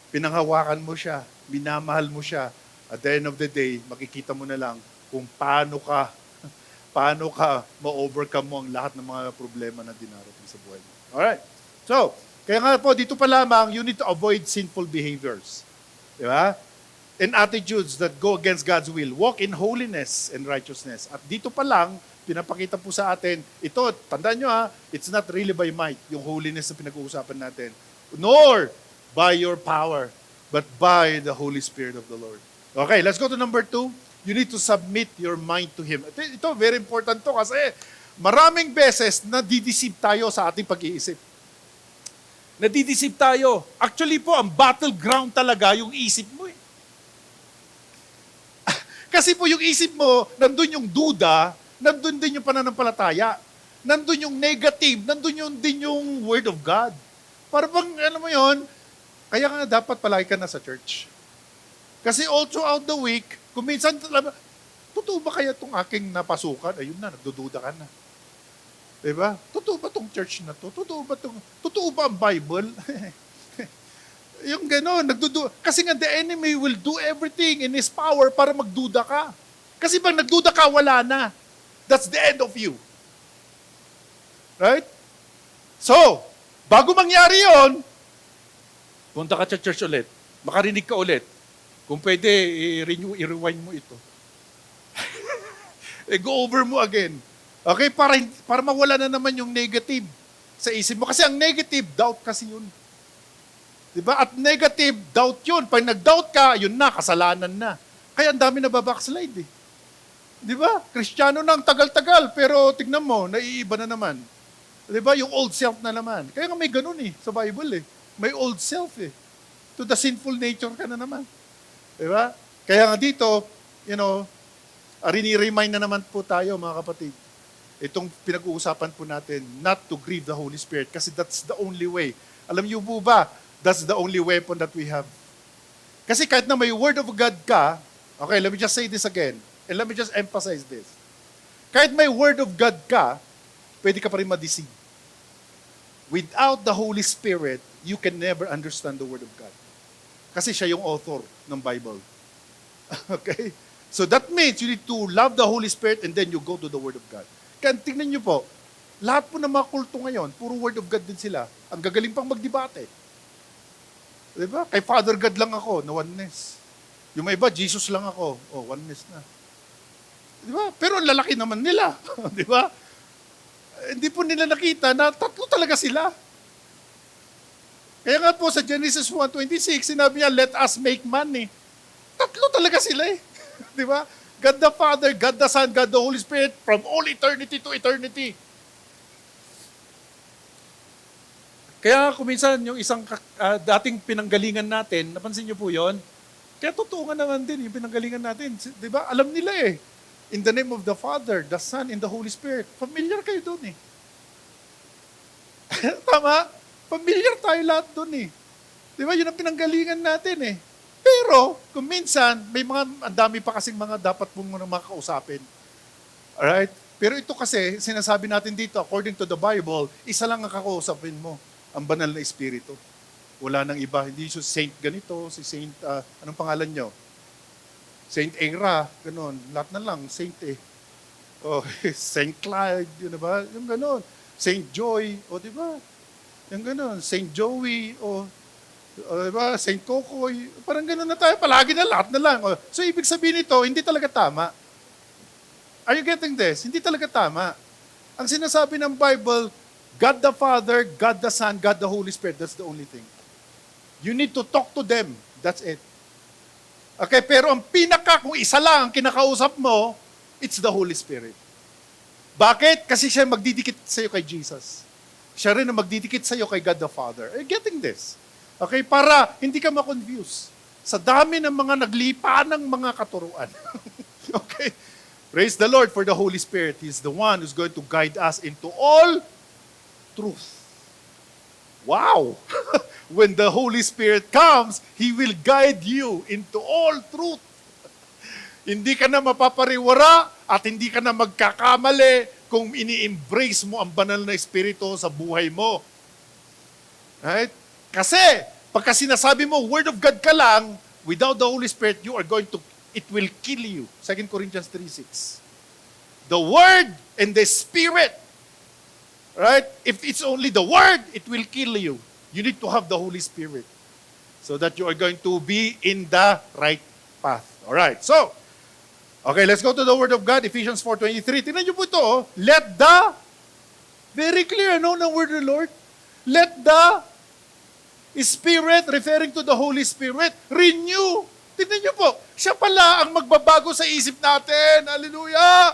Pinanghawakan mo siya. Minamahal mo siya. At the end of the day, makikita mo na lang kung paano ka ma-overcome mo ang lahat ng mga problema na dinarating sa buhay mo. Alright. So, kaya nga po, dito pa lamang, you need to avoid sinful behaviors. Di ba? And attitudes that go against God's will. Walk in holiness and righteousness. At dito pa lang, pinapakita po sa atin, ito, tandaan nyo it's not really by might, yung holiness na pinag-uusapan natin. Nor by your power, but by the Holy Spirit of the Lord. Okay, let's go to number 2. You need to submit your mind to Him. Ito, very important to kasi maraming beses nadideceive tayo sa ating pag-iisip. Nadideceive tayo. Actually po, ang battleground talaga yung isip mo eh. Kasi po yung isip mo, nandun yung duda, nandun din yung pananampalataya. Nandun yung negative, nandun yung din yung Word of God. Para bang, alam mo yon, kaya nga dapat palagi ka na sa church. Kasi all throughout the week, kung minsan, totoo ba kaya itong aking napasukan? Ayun na, nagdududa ka na. Diba? Totoo ba itong church na to? Totoo ba ang Bible? Yung gano'n, kasi nga the enemy will do everything in his power para magduda ka. Kasi pag nagduda ka, wala na. That's the end of you. Right? So, bago mangyari yon, punta ka sa church ulit. Makarinig ka ulit. Kung pwede, i-rewind mo ito. Go over mo again. Okay? Para mawala na naman yung negative sa isip mo. Kasi ang negative, doubt kasi yun. Diba? At negative, doubt yun. Pag nag-doubt ka, yun na, kasalanan na. Kaya ang dami na backslide eh. Diba? Kristiyano na ang tagal-tagal, pero tignan mo, naiiba na naman. Diba? Yung old self na naman. Kaya nga may ganun eh, sa Bible eh. May old self eh. To the sinful nature ka na naman. Diba? Kaya nga dito, rini-remind na naman po tayo mga kapatid. Itong pinag-uusapan po natin, not to grieve the Holy Spirit kasi that's the only way. Alam niyo po ba, that's the only weapon that we have. Kasi kahit na may Word of God ka, okay, let me just say this again, and let me just emphasize this. Kahit may Word of God ka, pwede ka pa rin ma-deceive. Without the Holy Spirit, you can never understand the Word of God. Kasi siya yung author ng Bible. Okay? So that means you need to love the Holy Spirit and then you go to the Word of God. Kaya tingnan nyo po, lahat po ng mga kulto ngayon, puro Word of God din sila. Ang gagaling pang magdebate. Diba? Kay Father God lang ako, na oneness. Yung may iba, Jesus lang ako, oneness na. Diba? Pero ang lalaki naman nila. Diba? Hindi po nila nakita na tatlo talaga sila. Kaya nga po sa Genesis 1:26, sinabi niya, let us make man eh. Tatlo talaga sila eh. Diba? God the Father, God the Son, God the Holy Spirit, from all eternity to eternity. Kaya kuminsan yung isang dating pinanggalingan natin, napansin niyo po yon? Kaya totoo nga naman din yung pinanggalingan natin. Di ba? Alam nila eh. In the name of the Father, the Son, and the Holy Spirit. Familiar kayo doon eh. Tama? Familiar tayo lahat doon eh. Di ba? Yun ang pinanggalingan natin eh. Pero, kung minsan, may ang dami pa kasing mga dapat mong makakausapin. Alright? Pero ito kasi, sinasabi natin dito, according to the Bible, isa lang ang kakausapin mo, ang banal na Espiritu. Wala nang iba. Hindi si Saint ganito, si Saint, anong pangalan nyo? Saint Era, ganun. Lahat na lang, Saint eh. Oh, Saint Clyde, yun na ba? Yung ganun. Saint Joy, o di ba? Yung ganun. Saint Joey, o diba? Saint Kokoy, parang ganun na tayo. Palagi na lahat na lang. So, ibig sabihin nito, hindi talaga tama. Are you getting this? Hindi talaga tama. Ang sinasabi ng Bible, God the Father, God the Son, God the Holy Spirit, that's the only thing. You need to talk to them. That's it. Okay, pero ang kung isa lang ang kinakausap mo, it's the Holy Spirit. Bakit? Kasi siya magdidikit sa'yo kay Jesus. Siya rin ang magdidikit sa'yo kay God the Father. Are you getting this? Okay, para hindi ka ma-confuse sa dami ng mga naglipa ng mga katuruan. Okay? Praise the Lord for the Holy Spirit. He's the one who's going to guide us into all truth. Wow! When the Holy Spirit comes, He will guide you into all truth. Hindi ka na mapapariwara at hindi ka na magkakamali kung ini-embrace mo ang banal na Espiritu sa buhay mo. Right? Kasi, pagka sinasabi mo, Word of God ka lang, without the Holy Spirit, it will kill you. 2 Corinthians 3:6. The Word and the Spirit. Right? If it's only the Word, it will kill you. You need to have the Holy Spirit so that you are going to be in the right path. Alright, so, okay, let's go to the Word of God, Ephesians 4:23. Tingnan niyo po ito, very clear, ng Word of the Lord. Let the Spirit, referring to the Holy Spirit, renew. Tingnan niyo po, siya pala ang magbabago sa isip natin. Hallelujah!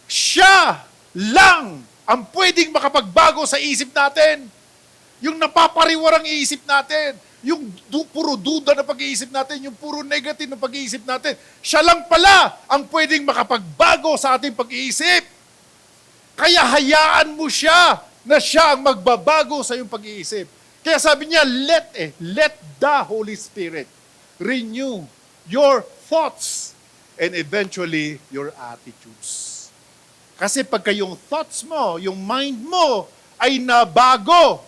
Siya lang ang pwedeng makapagbago sa isip natin. Yung napapariwarang iisip natin, yung puro duda na pag-iisip natin, yung puro negative na pag-iisip natin, siya lang pala ang pwedeng makapagbago sa ating pag-iisip. Kaya hayaan mo siya na siya ang magbabago sa iyong pag-iisip. Kaya sabi niya, let the Holy Spirit renew your thoughts and eventually your attitudes. Kasi pagka yung thoughts mo, yung mind mo ay nabago,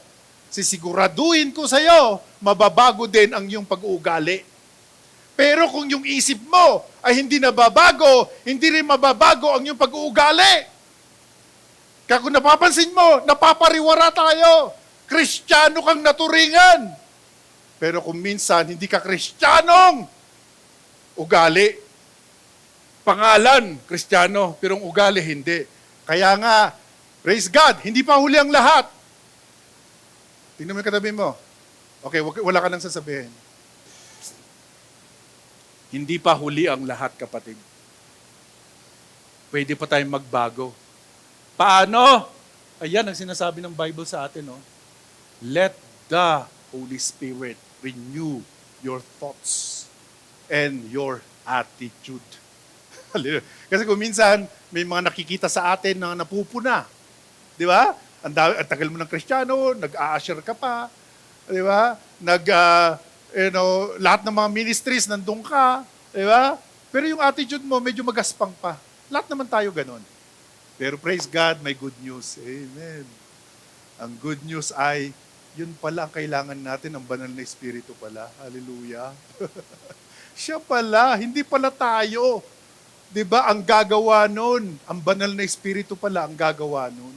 sisiguraduhin ko sa iyo, mababago din ang iyong pag-uugali. Pero kung yung isip mo ay hindi nababago, hindi rin mababago ang iyong pag-uugali. Kaya kung napapansin mo, napapariwara tayo. Kristiyano kang naturingan. Pero kung minsan hindi ka Kristiyanong ugali, pangalan Kristiyano, pero ang ugali hindi. Kaya nga, praise God, hindi pa huli ang lahat. Tingnan mo yung katabi mo. Okay, wala ka nang sasabihin. Hindi pa huli ang lahat, kapatid. Pwede pa tayong magbago. Paano? Ayan ang sinasabi ng Bible sa atin. No? Let the Holy Spirit renew your thoughts and your attitude. Kasi kung minsan, may mga nakikita sa atin na napupuna. Di ba? Ang tagal mo ng Kristiyano, nag-a-usher ka pa. Di ba? Lahat ng mga ministries, nandun ka. Di ba? Pero yung attitude mo, medyo magaspang pa. Lahat naman tayo ganun. Pero praise God, may good news. Amen. Ang good news ay, yun pala ang kailangan natin, ang banal na Espiritu pala. Hallelujah. Siya pala, hindi pala tayo. Di ba? Ang gagawa nun, ang banal na Espiritu pala ang gagawa nun.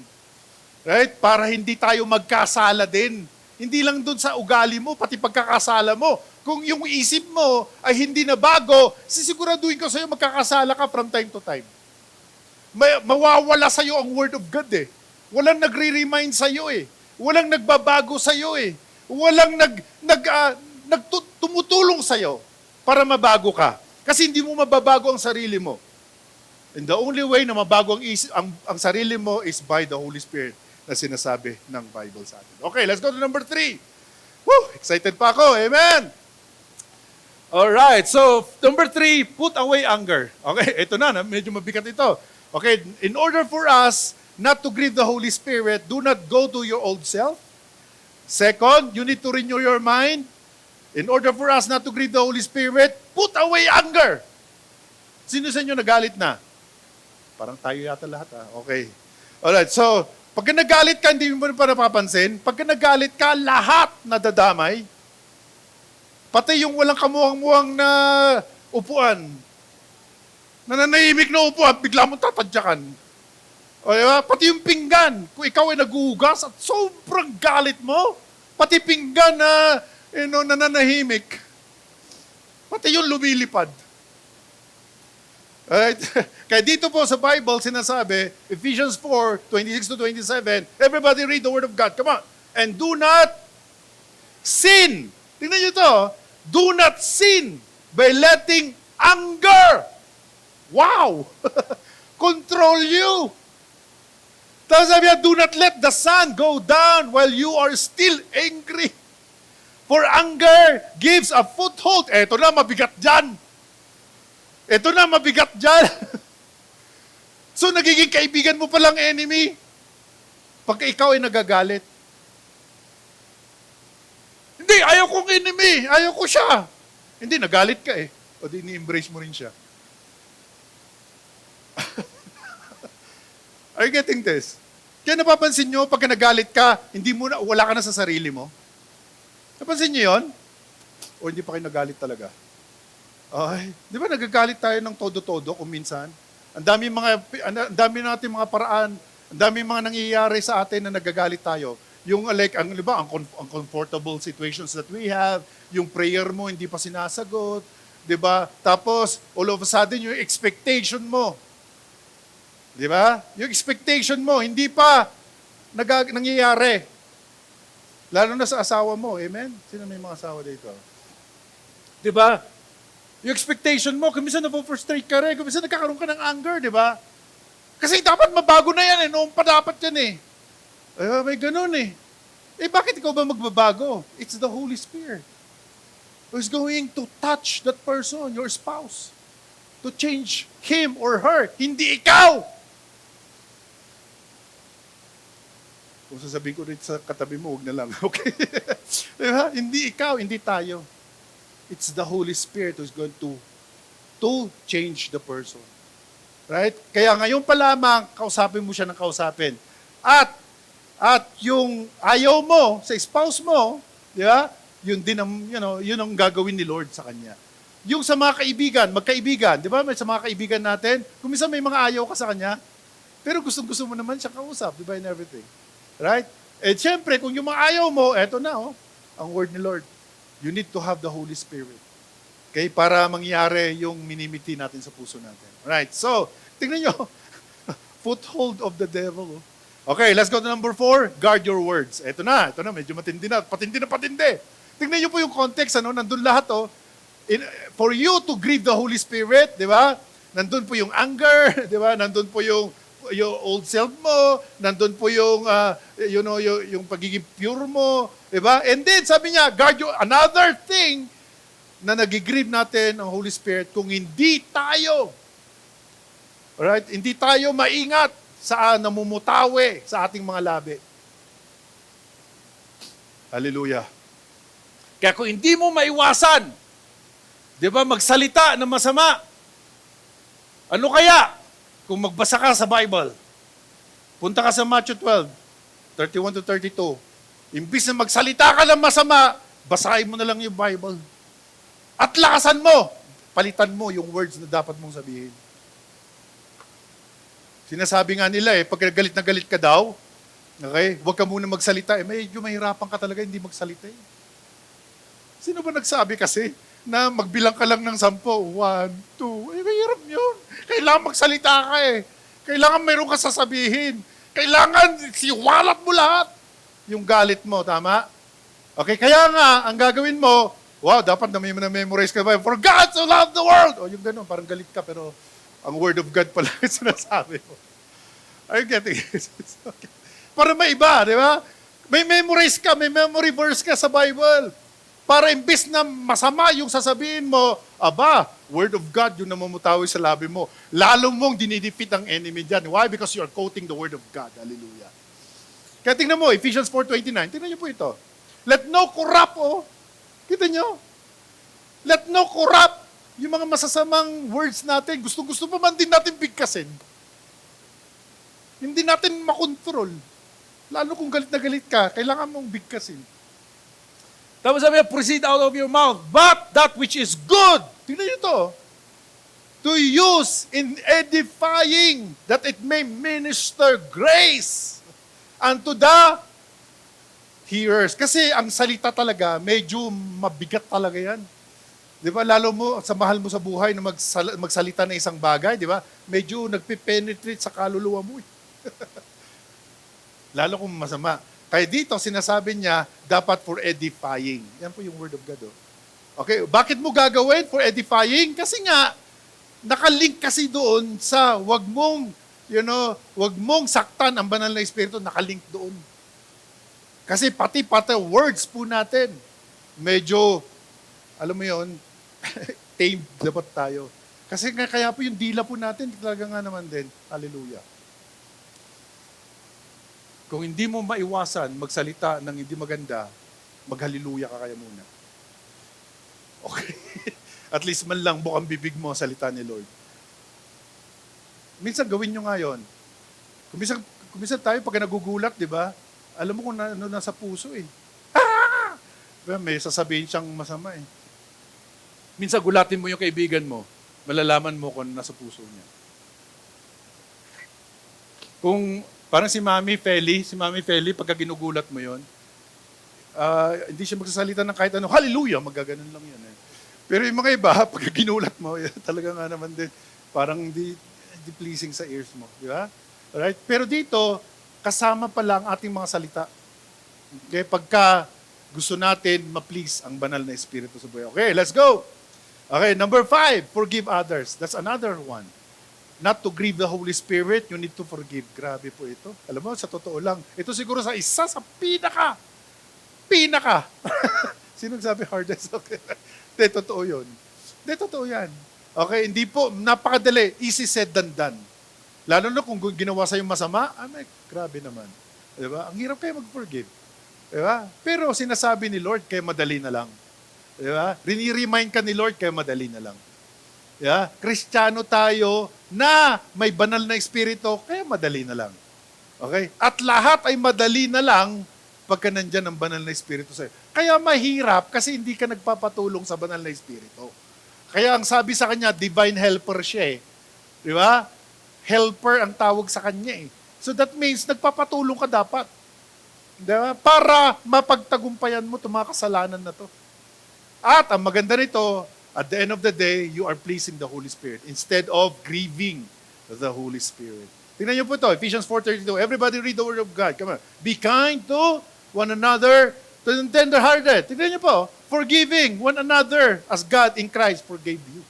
Right? Para hindi tayo magkasala din. Hindi lang dun sa ugali mo, pati pagkakasala mo. Kung yung isip mo ay hindi na bago, sisiguraduhin ko sa'yo magkakasala ka from time to time. Mawawala sa'yo ang Word of God eh. Walang nagre-remind sa'yo eh. Walang nagbabago sa'yo eh. Walang tumutulong sa'yo para mabago ka. Kasi hindi mo mababago ang sarili mo. And the only way na mabago ang sarili mo is by the Holy Spirit na sinasabi ng Bible sa atin. Okay, let's go to number 3. Woo! Excited pa ako. Amen! Alright, so number 3, put away anger. Okay, ito na, medyo mabigat ito. Okay, in order for us not to grieve the Holy Spirit, do not go to your old self. Second, you need to renew your mind. In order for us not to grieve the Holy Spirit, put away anger. Sino sa inyo nagalit na? Parang tayo yata lahat. Okay. Alright, so, pagka nagalit ka, hindi mo pa napapansin. Pagka nagalit ka, lahat nadadamay. Pati yung walang kamuhang-muhang na upuan. Nananahimik na upuan, bigla mong tatadyakan. O, diba? Pati yung pinggan. Kung ikaw ay naguhugas at sobrang galit mo, pati pinggan na nananahimik. Pati yung lumilipad. Alright? Kaya dito po sa Bible, sinasabi, Ephesians 4:26-27, everybody read the Word of God. Come on. And do not sin. Tingnan nyo to. Do not sin by letting anger. Wow! Control you. Tapos sabi niya, do not let the sun go down while you are still angry. For anger gives a foothold. Eto na, mabigat dyan. Ito na, mabigat dyan. So, nagiging kaibigan mo palang enemy pagka ikaw ay nagagalit. Hindi, ayaw kong enemy. Ayaw ko siya. Hindi, nagalit ka eh. O di, ni-embrace mo rin siya. Are you getting this? Kaya napapansin nyo, pagka nagalit ka, wala ka na sa sarili mo. Napansin nyo yun? O hindi pa kayo nagalit talaga? Ay, di ba nagagalit tayo ng todo-todo kung minsan? Ang dami natin mga paraan, ang dami mga nangyayari sa atin na nagagalit tayo. Yung ang comfortable situations that we have, yung prayer mo hindi pa sinasagot, di ba? Tapos, all of a sudden, yung expectation mo, di ba? Yung expectation mo, hindi pa nangyayari. Lalo na sa asawa mo, amen? Sino may mga asawa dito? Di ba? Yung expectation mo, kung minsan na-frustrate ka rin, kung minsan nagkakaroon ka ng anger, di ba? Kasi dapat mabago na yan eh, noong pa dapat yan eh. Ay, may ganun eh. Eh, bakit ikaw ba magbabago? It's the Holy Spirit who's going to touch that person, your spouse, to change him or her, hindi ikaw. Kung sasabihin ko rin sa katabi mo, huwag na lang. Okay? Diba? Hindi ikaw, hindi tayo. It's the Holy Spirit who's going to change the person. Right? Kaya ngayon pa lamang, kausapin mo siya ng kausapin. At yung ayaw mo sa spouse mo, di ba? Yun din ang, yun ang gagawin ni Lord sa kanya. Yung sa mga kaibigan, magkaibigan, di ba? May sa mga kaibigan natin, kung minsan may mga ayaw ka sa kanya, pero gustong-gusto mo naman siya kausap, di ba, in everything. Right? And syempre, kung yung mga ayaw mo, eto na, ang word ni Lord. You need to have the Holy Spirit. Okay? Para mangyari yung minimiti natin sa puso natin. Right? So, tingnan nyo. Foothold of the devil. Okay, let's go to number 4. Guard your words. Ito na, medyo matindi na. Patindi na patindi. Tingnan nyo po yung context, nandun lahat, for you to grieve the Holy Spirit, di ba? Nandun po yung anger, di ba? Nandun po yung old self mo, nandun po yung, yung pagiging pure mo, di ba? And then, sabi niya, guard your, another thing na nagigrieve natin ang Holy Spirit kung hindi tayo, alright, hindi tayo maingat sa namumutawi sa ating mga labi. Hallelujah. Kaya kung hindi mo maiwasan, di ba, magsalita ng masama, ano kaya kung magbasa ka sa Bible? Punta ka sa Matthew 12, 31 to 32. Imbis na magsalita ka ng masama, basahin mo na lang yung Bible. At lakasan mo, palitan mo yung words na dapat mong sabihin. Sinasabi nga nila pag galit na galit ka daw, okay, huwag ka muna magsalita. Medyo mahirapan ka talaga hindi magsalita. Sino ba nagsabi kasi na magbilang ka lang ng 10? 1, 2. Mahirap yun. Kailangan magsalita ka Kailangan mayroon ka sasabihin. Kailangan siwalat mo lahat. Yung galit mo, tama? Okay, kaya nga, ang gagawin mo, dapat na-memorize ka ba? For God so loved the world! O yung gano'n, parang galit ka, pero ang word of God pala yung sinasabi mo. Are you getting it? Okay. Para may iba, di ba? May memorize ka, may memory verse ka sa Bible. Para imbis na masama yung sasabihin mo, word of God yung namumutawi sa labi mo. Lalo mong dinidefeat ang enemy dyan. Why? Because you are quoting the word of God. Hallelujah. Kaya tingnan mo, Ephesians 4:29. Tingnan niyo po ito. Let no corrupt, kita niyo? Let no corrupt, yung mga masasamang words natin, gusto pa man din natin bigkasin. Hindi natin makontrol. Lalo kung galit na galit ka, kailangan mong bigkasin. Tapos sabi niya, proceed out of your mouth, but that which is good. Tingnan niyo to. To use in edifying, that it may minister grace unto the hearers. Kasi ang salita talaga, medyo mabigat talaga yan. Di ba? Lalo mo, sa mahal mo sa buhay na magsalita ng isang bagay, di ba? Medyo nagpipenetrate sa kaluluwa mo. Lalo kung masama. Kaya dito, sinasabi niya, dapat for edifying. Yan po yung word of God. Okay, bakit mo gagawin for edifying? Kasi nga, nakalink kasi doon sa wag mong saktan ang banal na Espiritu, nakalink doon. Kasi pati words po natin, medyo, alam mo yun, tamed dapat tayo. Kasi nga kaya po yung dila po natin, talaga nga naman din. Hallelujah. Kung hindi mo maiwasan magsalita ng hindi maganda, maghaliluya ka kaya muna. Okay? At least man lang bukang bibig mo ang salita ni Lord. Minsan gawin nyo nga yun. Kung minsan tayo pag nagugulat, di ba? Alam mo kung ano nasa puso Ah! May sasabihin siyang masama Minsan gulatin mo yung kaibigan mo, malalaman mo kung ano nasa puso niya. Kung parang si Mami Feli, pagka ginugulat mo yon, hindi siya magsasalita ng kahit ano, hallelujah, magaganon lang yan Pero yung mga iba, pagka ginulat mo, talaga nga naman din, parang hindi pleasing sa ears mo. Di ba? Alright? Pero dito, kasama pala ang ating mga salita. Okay? Pagka gusto natin ma-please ang banal na Espiritu sa buhay. Okay, let's go! Okay, number 5, forgive others. That's another one. Not to grieve the Holy Spirit, you need to forgive. Grabe po ito. Alam mo, sa totoo lang, ito siguro sa isa sa pinaka. Sino sabi hardest? Okay. Hindi, totoo yun. Hindi, totoo yan. Okay, hindi po, napakadali. Easy said than done. Lalo na kung ginawa sa'yo masama, grabe naman. Diba? Ang hirap kayo mag-forgive. Diba? Pero sinasabi ni Lord, kaya madali na lang. Diba? Rini-remind ka ni Lord, kaya madali na lang. Yeah? Kristiyano tayo na may banal na espiritu, kaya madali na lang. Okay? At lahat ay madali na lang pagka nandyan ang banal na espiritu sa'yo. Kaya mahirap kasi hindi ka nagpapatulong sa banal na espiritu. Kaya ang sabi sa kanya, divine helper siya eh. Di ba? Helper ang tawag sa kanya eh. So that means, nagpapatulong ka dapat. Di ba? Para mapagtagumpayan mo itong mga kasalanan na to. At ang maganda nito, at the end of the day, you are pleasing the Holy Spirit instead of grieving the Holy Spirit. Tingnan niyo po ito, Ephesians 4:32. Everybody read the Word of God. Come on. Be kind to one another, to the tender-hearted. Tingnan niyo po, forgiving one another as God in Christ forgave you.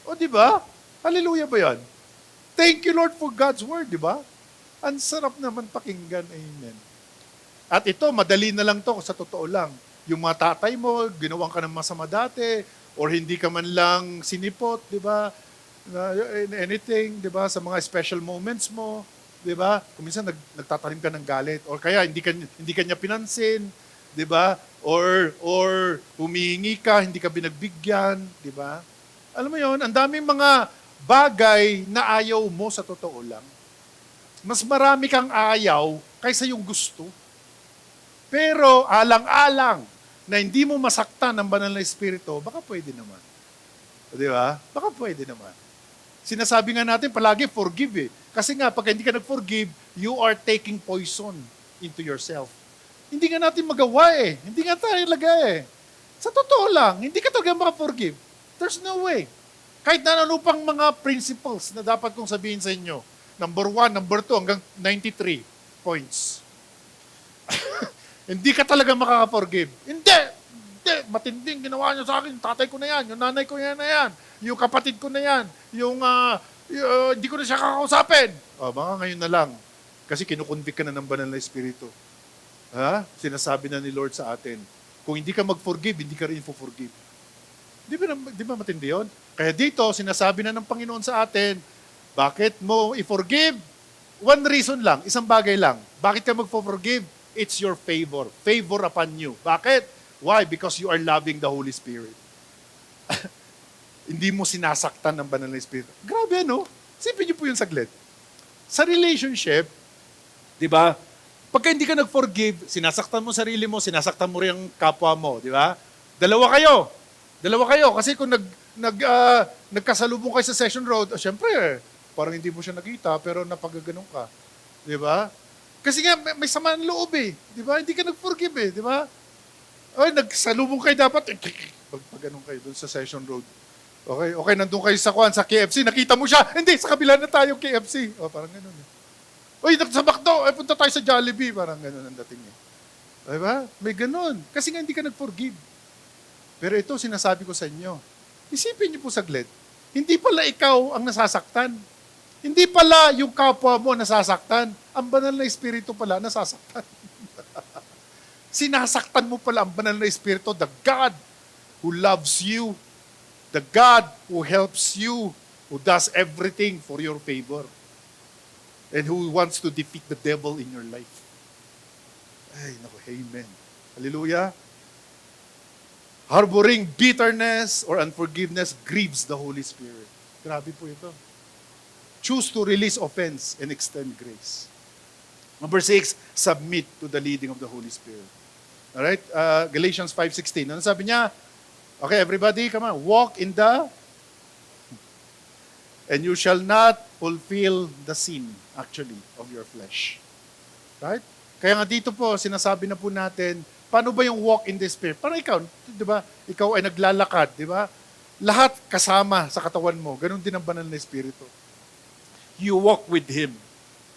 O, di ba? Hallelujah ba yan? Thank you, Lord, for God's Word, di ba? Ang sarap naman pakinggan. Amen. At ito, madali na lang to sa totoo lang. Yung mga tatay mo, ginawang ka ng masama dati, or hindi ka man lang sinipot, di ba? Anything, di ba? Sa mga special moments mo, di ba? Kung minsan nagtatanim ka ng galit, or kaya hindi ka niya pinansin, di ba? Or humihingi ka, hindi ka binagbigyan, di ba? Alam mo yon, ang daming mga bagay na ayaw mo sa totoo lang. Mas marami kang ayaw kaysa yung gusto. Pero alang-alang na hindi mo masaktan ng banal na espiritu, baka pwede naman. Di ba? Baka pwede naman. Sinasabi nga natin palagi, forgive eh. Kasi nga, pag hindi ka nag-forgive, you are taking poison into yourself. Hindi nga natin magawa eh. Hindi nga tayo lagay eh. Sa totoo lang, hindi ka talaga maka-forgive. There's no way. Kahit na ano pang mga principles na dapat kong sabihin sa inyo. Number 1, number 2, hanggang 93 points. Hindi ka talaga makaka-forgive. Hindi! Matinding ginawa niyo sa akin. Tatay ko na yan. Yung nanay ko yan na yan. Yung kapatid ko na yan. Yung hindi ko na siya kakausapin. Baka ngayon na lang. Kasi kinukonvict ka na ng banal na espiritu. Ha? Sinasabi na ni Lord sa atin. Kung hindi ka mag-forgive, hindi ka rin forgive. Di ba matindi yun? Kaya dito, sinasabi na ng Panginoon sa atin, bakit mo i-forgive? One reason lang, isang bagay lang. Bakit ka mag-forgive? It's your favor. Favor upon you. Bakit? Why? Because you are loving the Holy Spirit. Hindi mo sinasaktan ng banal na Espiritu. Grabe, no? Sipin niyo po yun saglit. Sa relationship, di ba? Pagka hindi ka nag-forgive, sinasaktan mo sarili mo, sinasaktan mo rin ang kapwa mo, di ba? Dalawa kayo. Kasi kung nagkasalubong kayo sa Session Road, syempre, parang hindi mo siya nakita, pero napagaganon ka. Di ba? Kasi nga, may samaan loob eh. Di ba? Hindi ka nag-forgive eh. Di ba? Ay, nagsalubong kayo dapat. Pag ganun kayo doon sa Session Road. Okay, nandun kayo sa KFC. Nakita mo siya. Hindi, sa kabila na tayo KFC. Parang ganun eh. Uy, sa McDo. Punta tayo sa Jollibee. Parang ganun ang dating eh. Di ba? May ganun. Kasi nga hindi ka nag-forgive. Pero ito, sinasabi ko sa inyo. Isipin niyo po saglit. Hindi pala ikaw ang nasasaktan. Hindi pala yung kapwa mo nasasaktan. Ang banal na espiritu pala nasasaktan. Sinasaktan mo pala ang banal na espiritu, the God who loves you, the God who helps you, who does everything for your favor, and who wants to defeat the devil in your life. Ay, naku, amen. Hallelujah. Harboring bitterness or unforgiveness grieves the Holy Spirit. Grabe po ito. Choose to release offense and extend grace. Number 6, submit to the leading of the Holy Spirit. Alright? Galatians 5:16. Ano sabi niya? Okay, everybody, come on. Walk in the and you shall not fulfill the sin, actually, of your flesh. Right? Kaya nga dito po, sinasabi na po natin, paano ba yung walk in the Spirit? Parang ikaw, di ba? Ikaw ay naglalakad, di ba? Lahat kasama sa katawan mo. Ganon din ang banal na Espiritu. You walk with Him.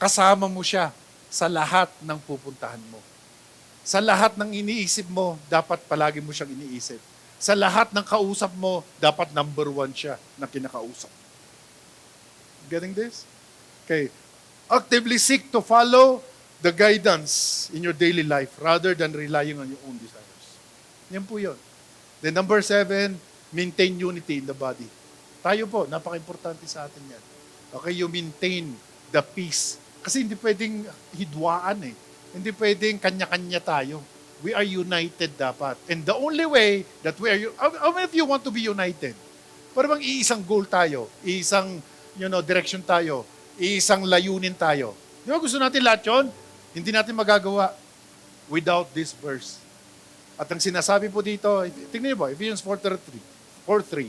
Kasama mo siya sa lahat ng pupuntahan mo. Sa lahat ng iniisip mo, dapat palagi mo siyang iniisip. Sa lahat ng kausap mo, dapat number 1 siya na kinakausap. Getting this? Okay. Actively seek to follow the guidance in your daily life rather than relying on your own desires. Yan po yun. Then number 7, maintain unity in the body. Tayo po, napaka-importante sa atin yan. Okay, you maintain the peace. Kasi hindi pwedeng hidwaan eh. Hindi pwedeng kanya-kanya tayo. We are united dapat. And the only way that we are, how many of you want to be united? Para bang iisang goal tayo, iisang direction tayo, iisang layunin tayo. Di ba gusto natin lahat yun? Hindi natin magagawa without this verse. At ang sinasabi po dito, tingnan niyo po, Ephesians 4:3.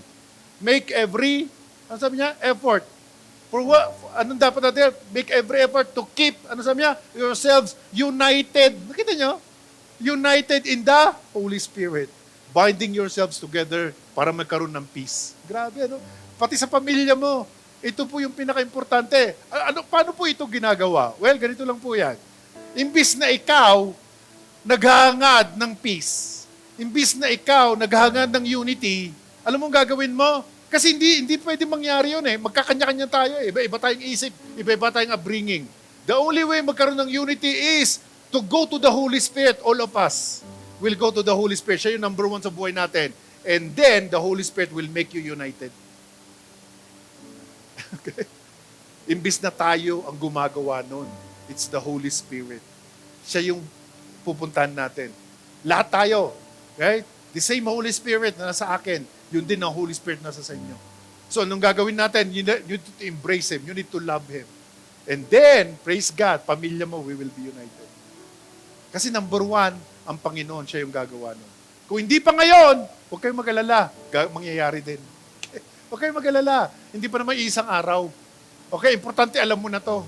Make every, ano sabi niya? Effort. For what? Anong dapat natin? Make every effort to keep, ano sabi niya? Yourselves united. Nakita niyo? United in the Holy Spirit. Binding yourselves together para magkaroon ng peace. Grabe, ano? Pati sa pamilya mo, ito po yung pinaka-importante. Paano po ito ginagawa? Well, ganito lang po yan. Imbis na ikaw, naghahangad ng peace. Imbis na ikaw, naghahangad ng unity, alam mo ang gagawin mo? Kasi hindi pwede mangyari yun eh. Magkakanya-kanya tayo eh. Iba-iba tayong isip, iba-iba tayong upbringing. The only way magkaroon ng unity is to go to the Holy Spirit. All of us will go to the Holy Spirit. Siya yung number one sa buhay natin. And then, the Holy Spirit will make you united. Okay? Imbis na tayo ang gumagawa nun, it's the Holy Spirit. Siya yung pupuntahan natin. Lahat tayo. Right? The same Holy Spirit na nasa akin, yun din ang Holy Spirit nasa sa inyo. So, anong gagawin natin? You need to embrace Him. You need to love Him. And then, praise God, pamilya mo, we will be united. Kasi number one, ang Panginoon, siya yung gagawa nun. Kung hindi pa ngayon, huwag kayong mag-alala. Mangyayari din. Okay? Huwag kayong mag-alala. Hindi pa naman isang araw. Okay, importante alam mo na to.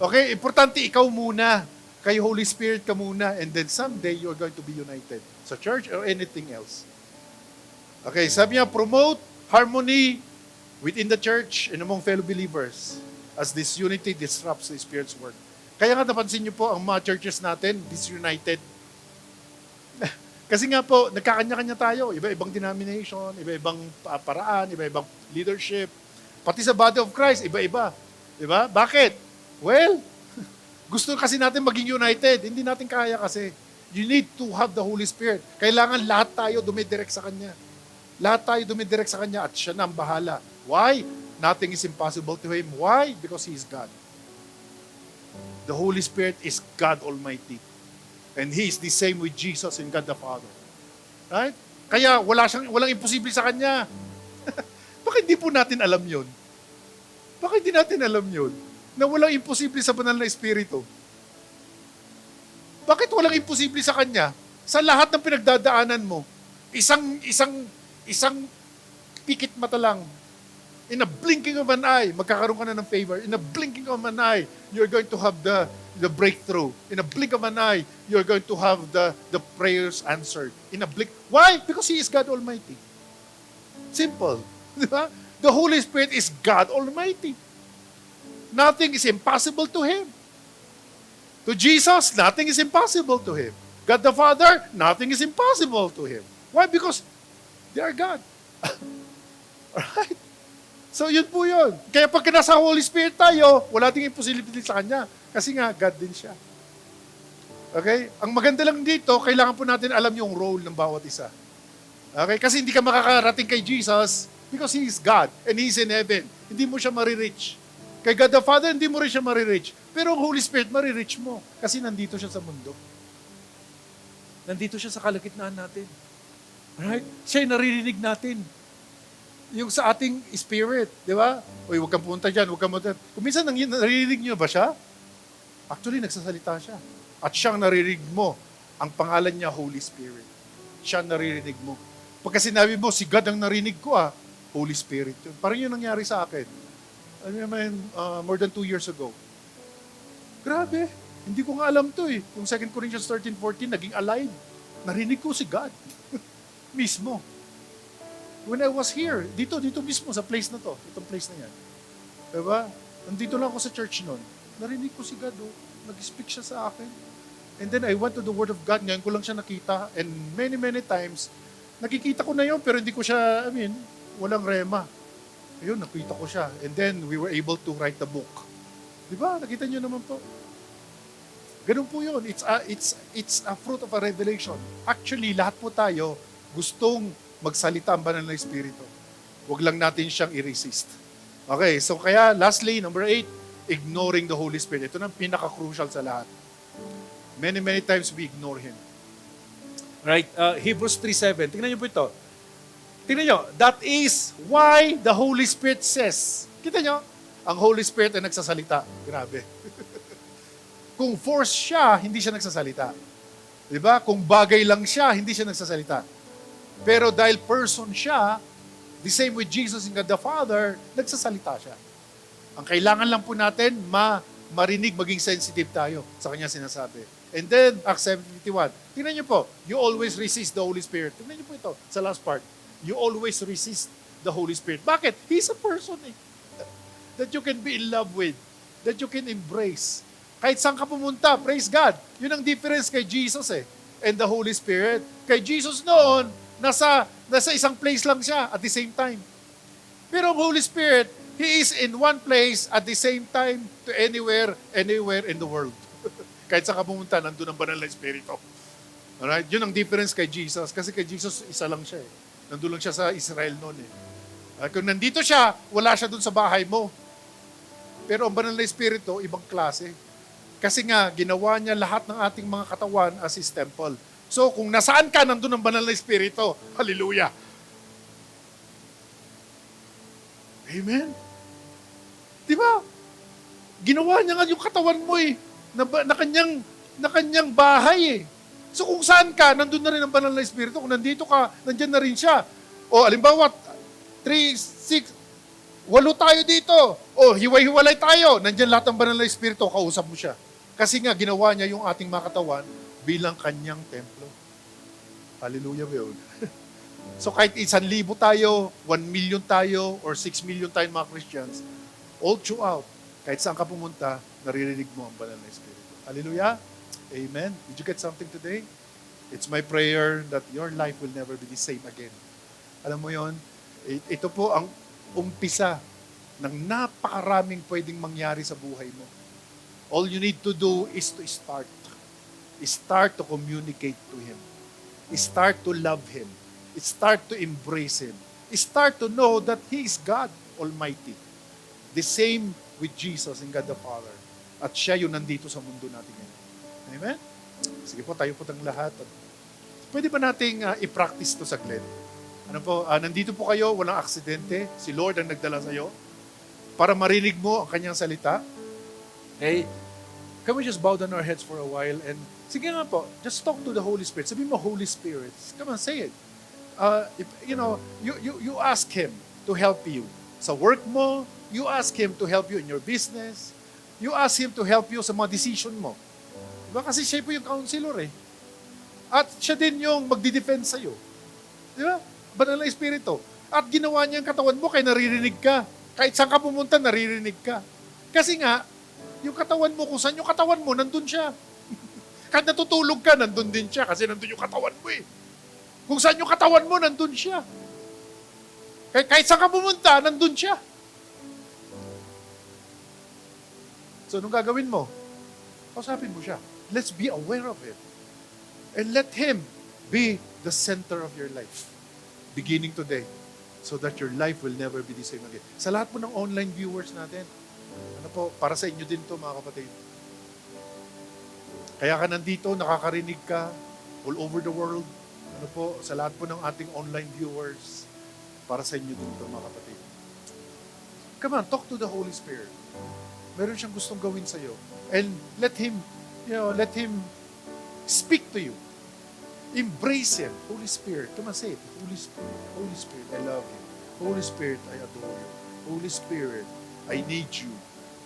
Okay, importante ikaw muna. Kay Holy Spirit ka muna. And then someday, you're going to be united. Sa church or anything else. Okay, sabi niya, promote harmony within the church and among fellow believers as this unity disrupts the Spirit's work. Kaya nga napansin niyo po, ang mga churches natin, disunited. Kasi nga po, nagkakanya-kanya tayo. Iba-ibang denomination, iba-ibang paraan, iba-ibang leadership. Pati sa body of Christ, iba-iba. Diba? Bakit? Well, gusto kasi natin maging united. Hindi natin kaya kasi. You need to have the Holy Spirit. Kailangan lahat tayo dumidirect sa Kanya. Lahat tayo dumidirect sa Kanya at siya na ang bahala. Why? Nothing is impossible to Him. Why? Because He is God. The Holy Spirit is God Almighty. And He is the same with Jesus and God the Father. Right? Kaya walang imposible sa Kanya. Bakit di po natin alam yun? Bakit di natin alam yun? Na walang imposible sa banal na Espiritu. Bakit walang imposible sa Kanya? Sa lahat ng pinagdadaanan mo, isang pikit mata lang, in a blinking of an eye, magkakaroon ka na ng favor. In a blinking of an eye, you're going to have the breakthrough. In a blink of an eye, you're going to have the prayers answered. In a blink. Why? Because He is God Almighty. Simple. Di ba? The Holy Spirit is God Almighty. Nothing is impossible to Him. To Jesus, nothing is impossible to Him. God the Father, nothing is impossible to Him. Why? Because they are God. Alright? So, yun po yun. Kaya pag nasa Holy Spirit tayo, wala ding imposibility sa Kanya. Kasi nga, God din siya. Okay? Ang maganda lang dito, kailangan po natin alam yung role ng bawat isa. Okay? Kasi hindi ka makakarating kay Jesus because He is God and He is in heaven. Hindi mo siya marireach. Kay God the Father, hindi mo rin siya marireach. Pero ang Holy Spirit, marireach mo. Kasi nandito siya sa mundo. Nandito siya sa kalagitnaan natin. Right? Siya yung naririnig natin. Yung sa ating spirit, di ba? Uy, huwag kang punta dyan, huwag kang punta. Kung minsan naririnig niyo ba siya? Actually, nagsasalita siya. At siyang naririnig mo, ang pangalan niya, Holy Spirit. Siya naririnig mo. Pagka sinabi mo, si God ang narinig ko Holy Spirit yun. Parang yun nangyari sa akin. More than 2 years ago. Grabe. Hindi ko nga alam to eh. Yung 2 Corinthians 13:14, naging alive. Narinig ko si God. Mismo. When I was here, dito mismo sa place na to, itong place na yan. Diba? Nandito lang ako sa church noon. Narinig ko si God, nag-speak siya sa akin. And then I went to the Word of God, ngayon ko lang siya nakita. And many, many times, nakikita ko na yun, pero hindi ko siya, walang rema. Ayun, nakita ko siya. And then we were able to write the book. Diba? Nakita niyo naman po. Ganun po yun. It's a fruit of a revelation. Actually, lahat po tayo gustong magsalita ang banal na Espiritu. Huwag lang natin siyang i-resist. Okay, so kaya lastly, number 8, ignoring the Holy Spirit. Ito na pinaka-crucial sa lahat. Many, many times we ignore Him. Right? Hebrews 3:7. Tingnan niyo po ito. Tingnan niyo, that is why the Holy Spirit says. Kita niyo, ang Holy Spirit ay nagsasalita. Grabe. Kung force siya, hindi siya nagsasalita. Diba? Kung bagay lang siya, hindi siya nagsasalita. Pero dahil person siya, The same with Jesus and God the Father, nagsasalita siya. Ang kailangan lang po natin, marinig, maging sensitive tayo sa kanya sinasabi. And then, Acts 7:51. Tingnan niyo po, you always resist the Holy Spirit. Tingnan niyo po ito, sa last part. You always resist the Holy Spirit. Bakit? He's a person that you can be in love with, that you can embrace. Kahit saan ka pumunta, praise God. Yun ang difference kay Jesus and the Holy Spirit. Kay Jesus noon, nasa isang place lang siya at the same time. Pero ang Holy Spirit, He is in one place at the same time to anywhere in the world. Kahit saan ka pumunta, nandun ang banal na Espiritu. Alright? Yun ang difference kay Jesus. Kasi kay Jesus, isa lang siya Nandun lang siya sa Israel noon Kung nandito siya, wala siya dun sa bahay mo. Pero ang banal na Espiritu, ibang klase. Kasi nga, ginawa niya lahat ng ating mga katawan as His temple. So, kung nasaan ka, nandun ang banal na Espiritu. Hallelujah! Amen? Di ba? Ginawa niya nga yung katawan mo na kanyang bahay So kung saan ka, nandun na rin ang banal na Espiritu. Kung nandito ka, nandyan na rin siya. O alimbawa, 3, 6, 8 tayo dito. O hiwalay tayo. Nandyan lahat ng banal na Espiritu, kausap mo siya. Kasi nga, ginawa niya yung ating mga katawan bilang kanyang templo. Hallelujah ba yun? So kahit 1,000 tayo, 1 million tayo, or 6 million tayo mga Christians, all throughout, kahit saan ka pumunta, naririnig mo ang banal na Espiritu. Hallelujah! Amen. Did you get something today? It's my prayer that your life will never be the same again. Alam mo yon, ito po ang umpisa ng napakaraming pwedeng mangyari sa buhay mo. All you need to do is to start. Start to communicate to Him. Start to love Him. Start to embrace Him. Start to know that He is God Almighty. The same with Jesus and God the Father. At siya yung nandito sa mundo natin ngayon. Amen? Sige po, tayo po tayong lahat. Pwede ba nating i-practice to saglit? Ano po, nandito po kayo, walang aksidente. Si Lord ang nagdala sa iyo para marinig mo ang kanyang salita. Okay? Can we just bow down our heads for a while and sige nga po, just talk to the Holy Spirit. Sabihin mo, Holy Spirit. Come on, say it. You ask Him to help you. Sa work mo, you ask Him to help you in your business. You ask Him to help you sa mga decision mo. Diba? Kasi siya po yung counselor At siya din yung magdi-defend sa'yo. Diba? Banal na Espiritu. At ginawa niya ang katawan mo kaya naririnig ka. Kahit saan ka pumunta, naririnig ka. Kasi nga, yung katawan mo, kung saan yung katawan mo, nandun siya. Kahit natutulog ka, nandun din siya kasi nandun yung katawan mo Kung saan yung katawan mo, nandun siya. Kahit saan ka pumunta, nandun siya. So, anong gagawin mo? Kausapin mo siya. Let's be aware of Him. And let Him be the center of your life. Beginning today. So that your life will never be the same again. Sa lahat po ng online viewers natin, ano po, para sa inyo din to mga kapatid. Kaya ka nandito, nakakarinig ka all over the world. Ano po, sa lahat po ng ating online viewers, para sa inyo din to mga kapatid. Come on, talk to the Holy Spirit. Meron siyang gustong gawin sa iyo. And let Him speak to you. Embrace Him. Holy Spirit, come on, say it. Holy Spirit, Holy Spirit, I love you. Holy Spirit, I adore you. Holy Spirit, I need you.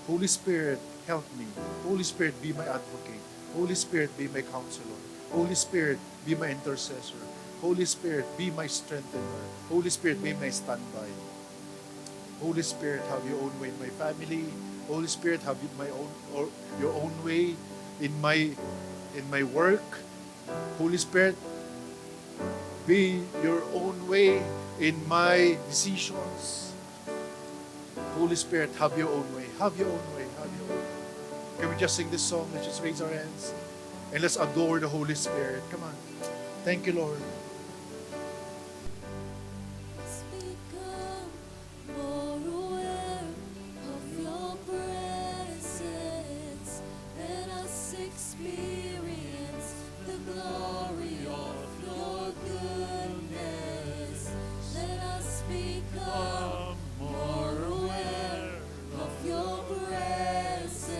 Holy Spirit, help me. Holy Spirit, be my advocate. Holy Spirit, be my counselor. Holy Spirit, be my intercessor. Holy Spirit, be my strengthener. Holy Spirit, be my standby. Holy Spirit, have your own way in my family. Holy Spirit, have your own way in my work. Holy Spirit, be your own way in my decisions. Holy Spirit, have your own way. Have your own way. Have your own way. Can we just sing this song? Let's just raise our hands and let's adore the Holy Spirit. Come on. Thank you, Lord. Become more aware of your presence. Let us experience the glory of your goodness. Let us become more aware of your presence.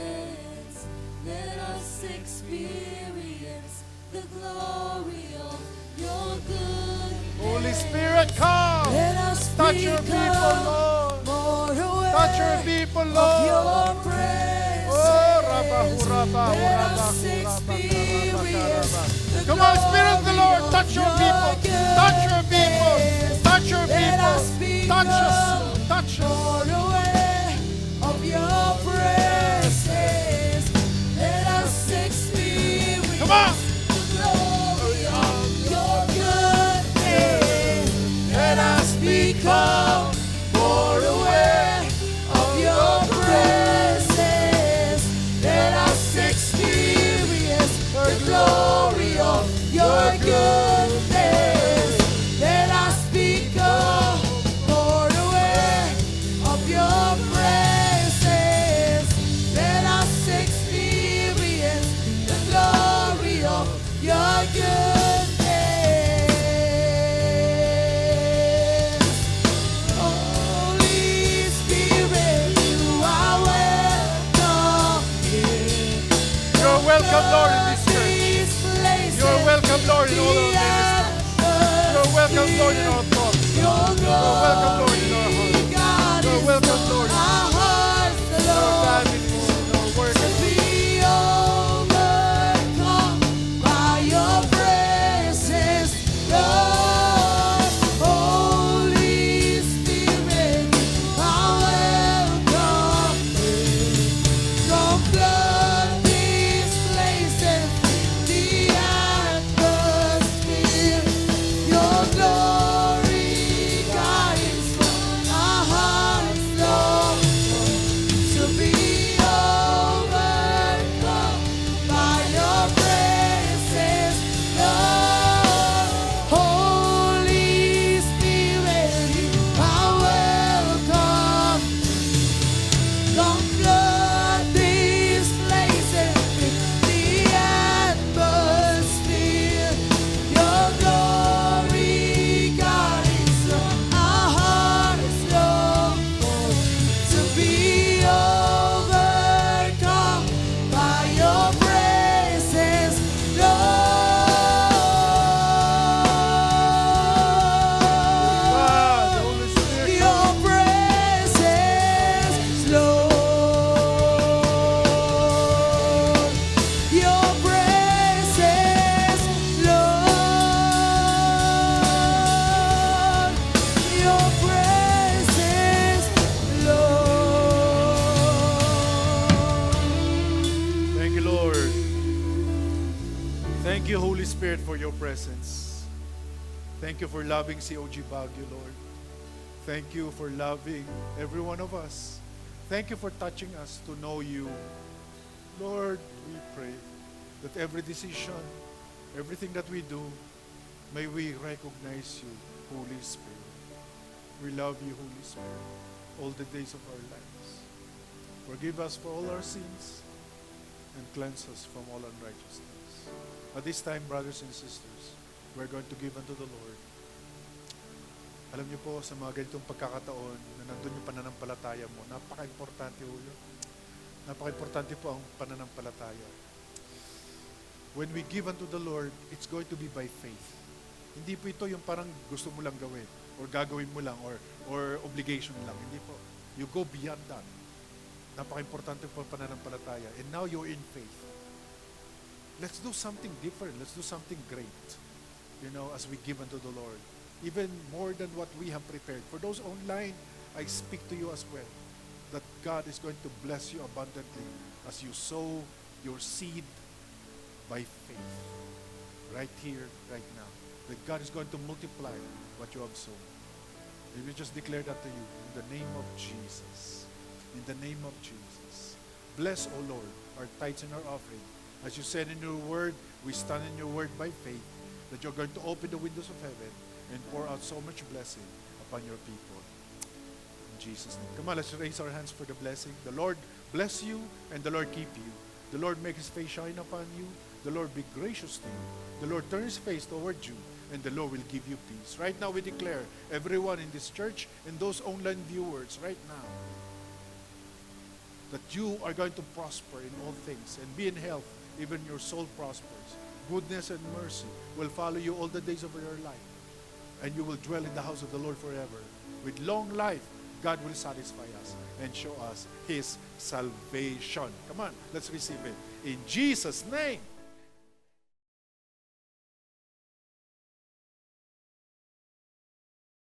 Let us experience the glory of your people, of Lord. your presence. Oh, Rabba, Huraba, Let Huraba, us Huraba, experience the Come on, Spirit of the Lord, glory touch your of people. Touch your people. goodness. Touch your Let us people. Touch us. become Touch us. more aware of your presence. Let us experience Come on. the glory of your goodness. Let us become more aware of your presence. Let us experience the glory of your goodness. Let us become more aware of your presence. Let us experience the glory of your goodness. Holy Spirit, you are welcome here. You're welcome, Lord, in this church. These places, You're welcome, Lord, in all our ministries. You're welcome, Lord, in our thoughts. Your You're welcome, Lord, in our hearts. God You're is welcome, Lord, in our hearts, our Lord. families, in our work. To be overcome by your presence, Lord. Holy Spirit, are welcome. Come flood these places, the atmosphere. Your glory guides our hearts, Lord. To be overcome by your presence, Lord. Holy Spirit, you are welcome. Come flood these places with the atmosphere. Your glory guides our hearts, Lord. To be overcome by your presence, Ah, the Lord. Holy Spirit. Your presence, Lord. Your presence, Lord. Your presence, Lord. Thank you, Lord. Thank you, Holy Spirit, for your presence. Thank you for loving COG Baguio, Lord. Thank you for loving every one of us. Thank you for touching us to know you. Lord, we pray that every decision, everything that we do, may we recognize you, Holy Spirit. We love you, Holy Spirit, all the days of our lives. Forgive us for all our sins and cleanse us from all unrighteousness. At this time, brothers and sisters, we're going to give unto the Lord. Alam niyo po, sa mga ganitong pagkakataon na nandun yung pananampalataya mo, napaka-importante po yun. Napaka-importante po ang pananampalataya. When we give unto the Lord, it's going to be by faith. Hindi po ito yung parang gusto mo lang gawin or gagawin mo lang or obligation lang. Hindi po. You go beyond that. Napaka-importante po ang pananampalataya. And now you're in faith. Let's do something different. Let's do something great. You know, as we give unto the Lord. Even more than what we have prepared. For those online, I speak to you as well. That God is going to bless you abundantly as you sow your seed by faith. Right here, right now. That God is going to multiply what you have sown. And we just declare that to you in the name of Jesus. In the name of Jesus. Bless, O Lord, our tithes and our offering. As you said in your word, we stand in your word by faith that you're going to open the windows of heaven and pour out so much blessing upon your people. In Jesus' name. Come on, let's raise our hands for the blessing. The Lord bless you and the Lord keep you. The Lord make His face shine upon you. The Lord be gracious to you. The Lord turn His face toward you and the Lord will give you peace. Right now we declare, everyone in this church and those online viewers right now, that you are going to prosper in all things and be in health, even your soul prospers. Goodness and mercy will follow you all the days of your life. And you will dwell in the house of the Lord forever. With long life, God will satisfy us and show us His salvation. Come on, let's receive it. In Jesus' name.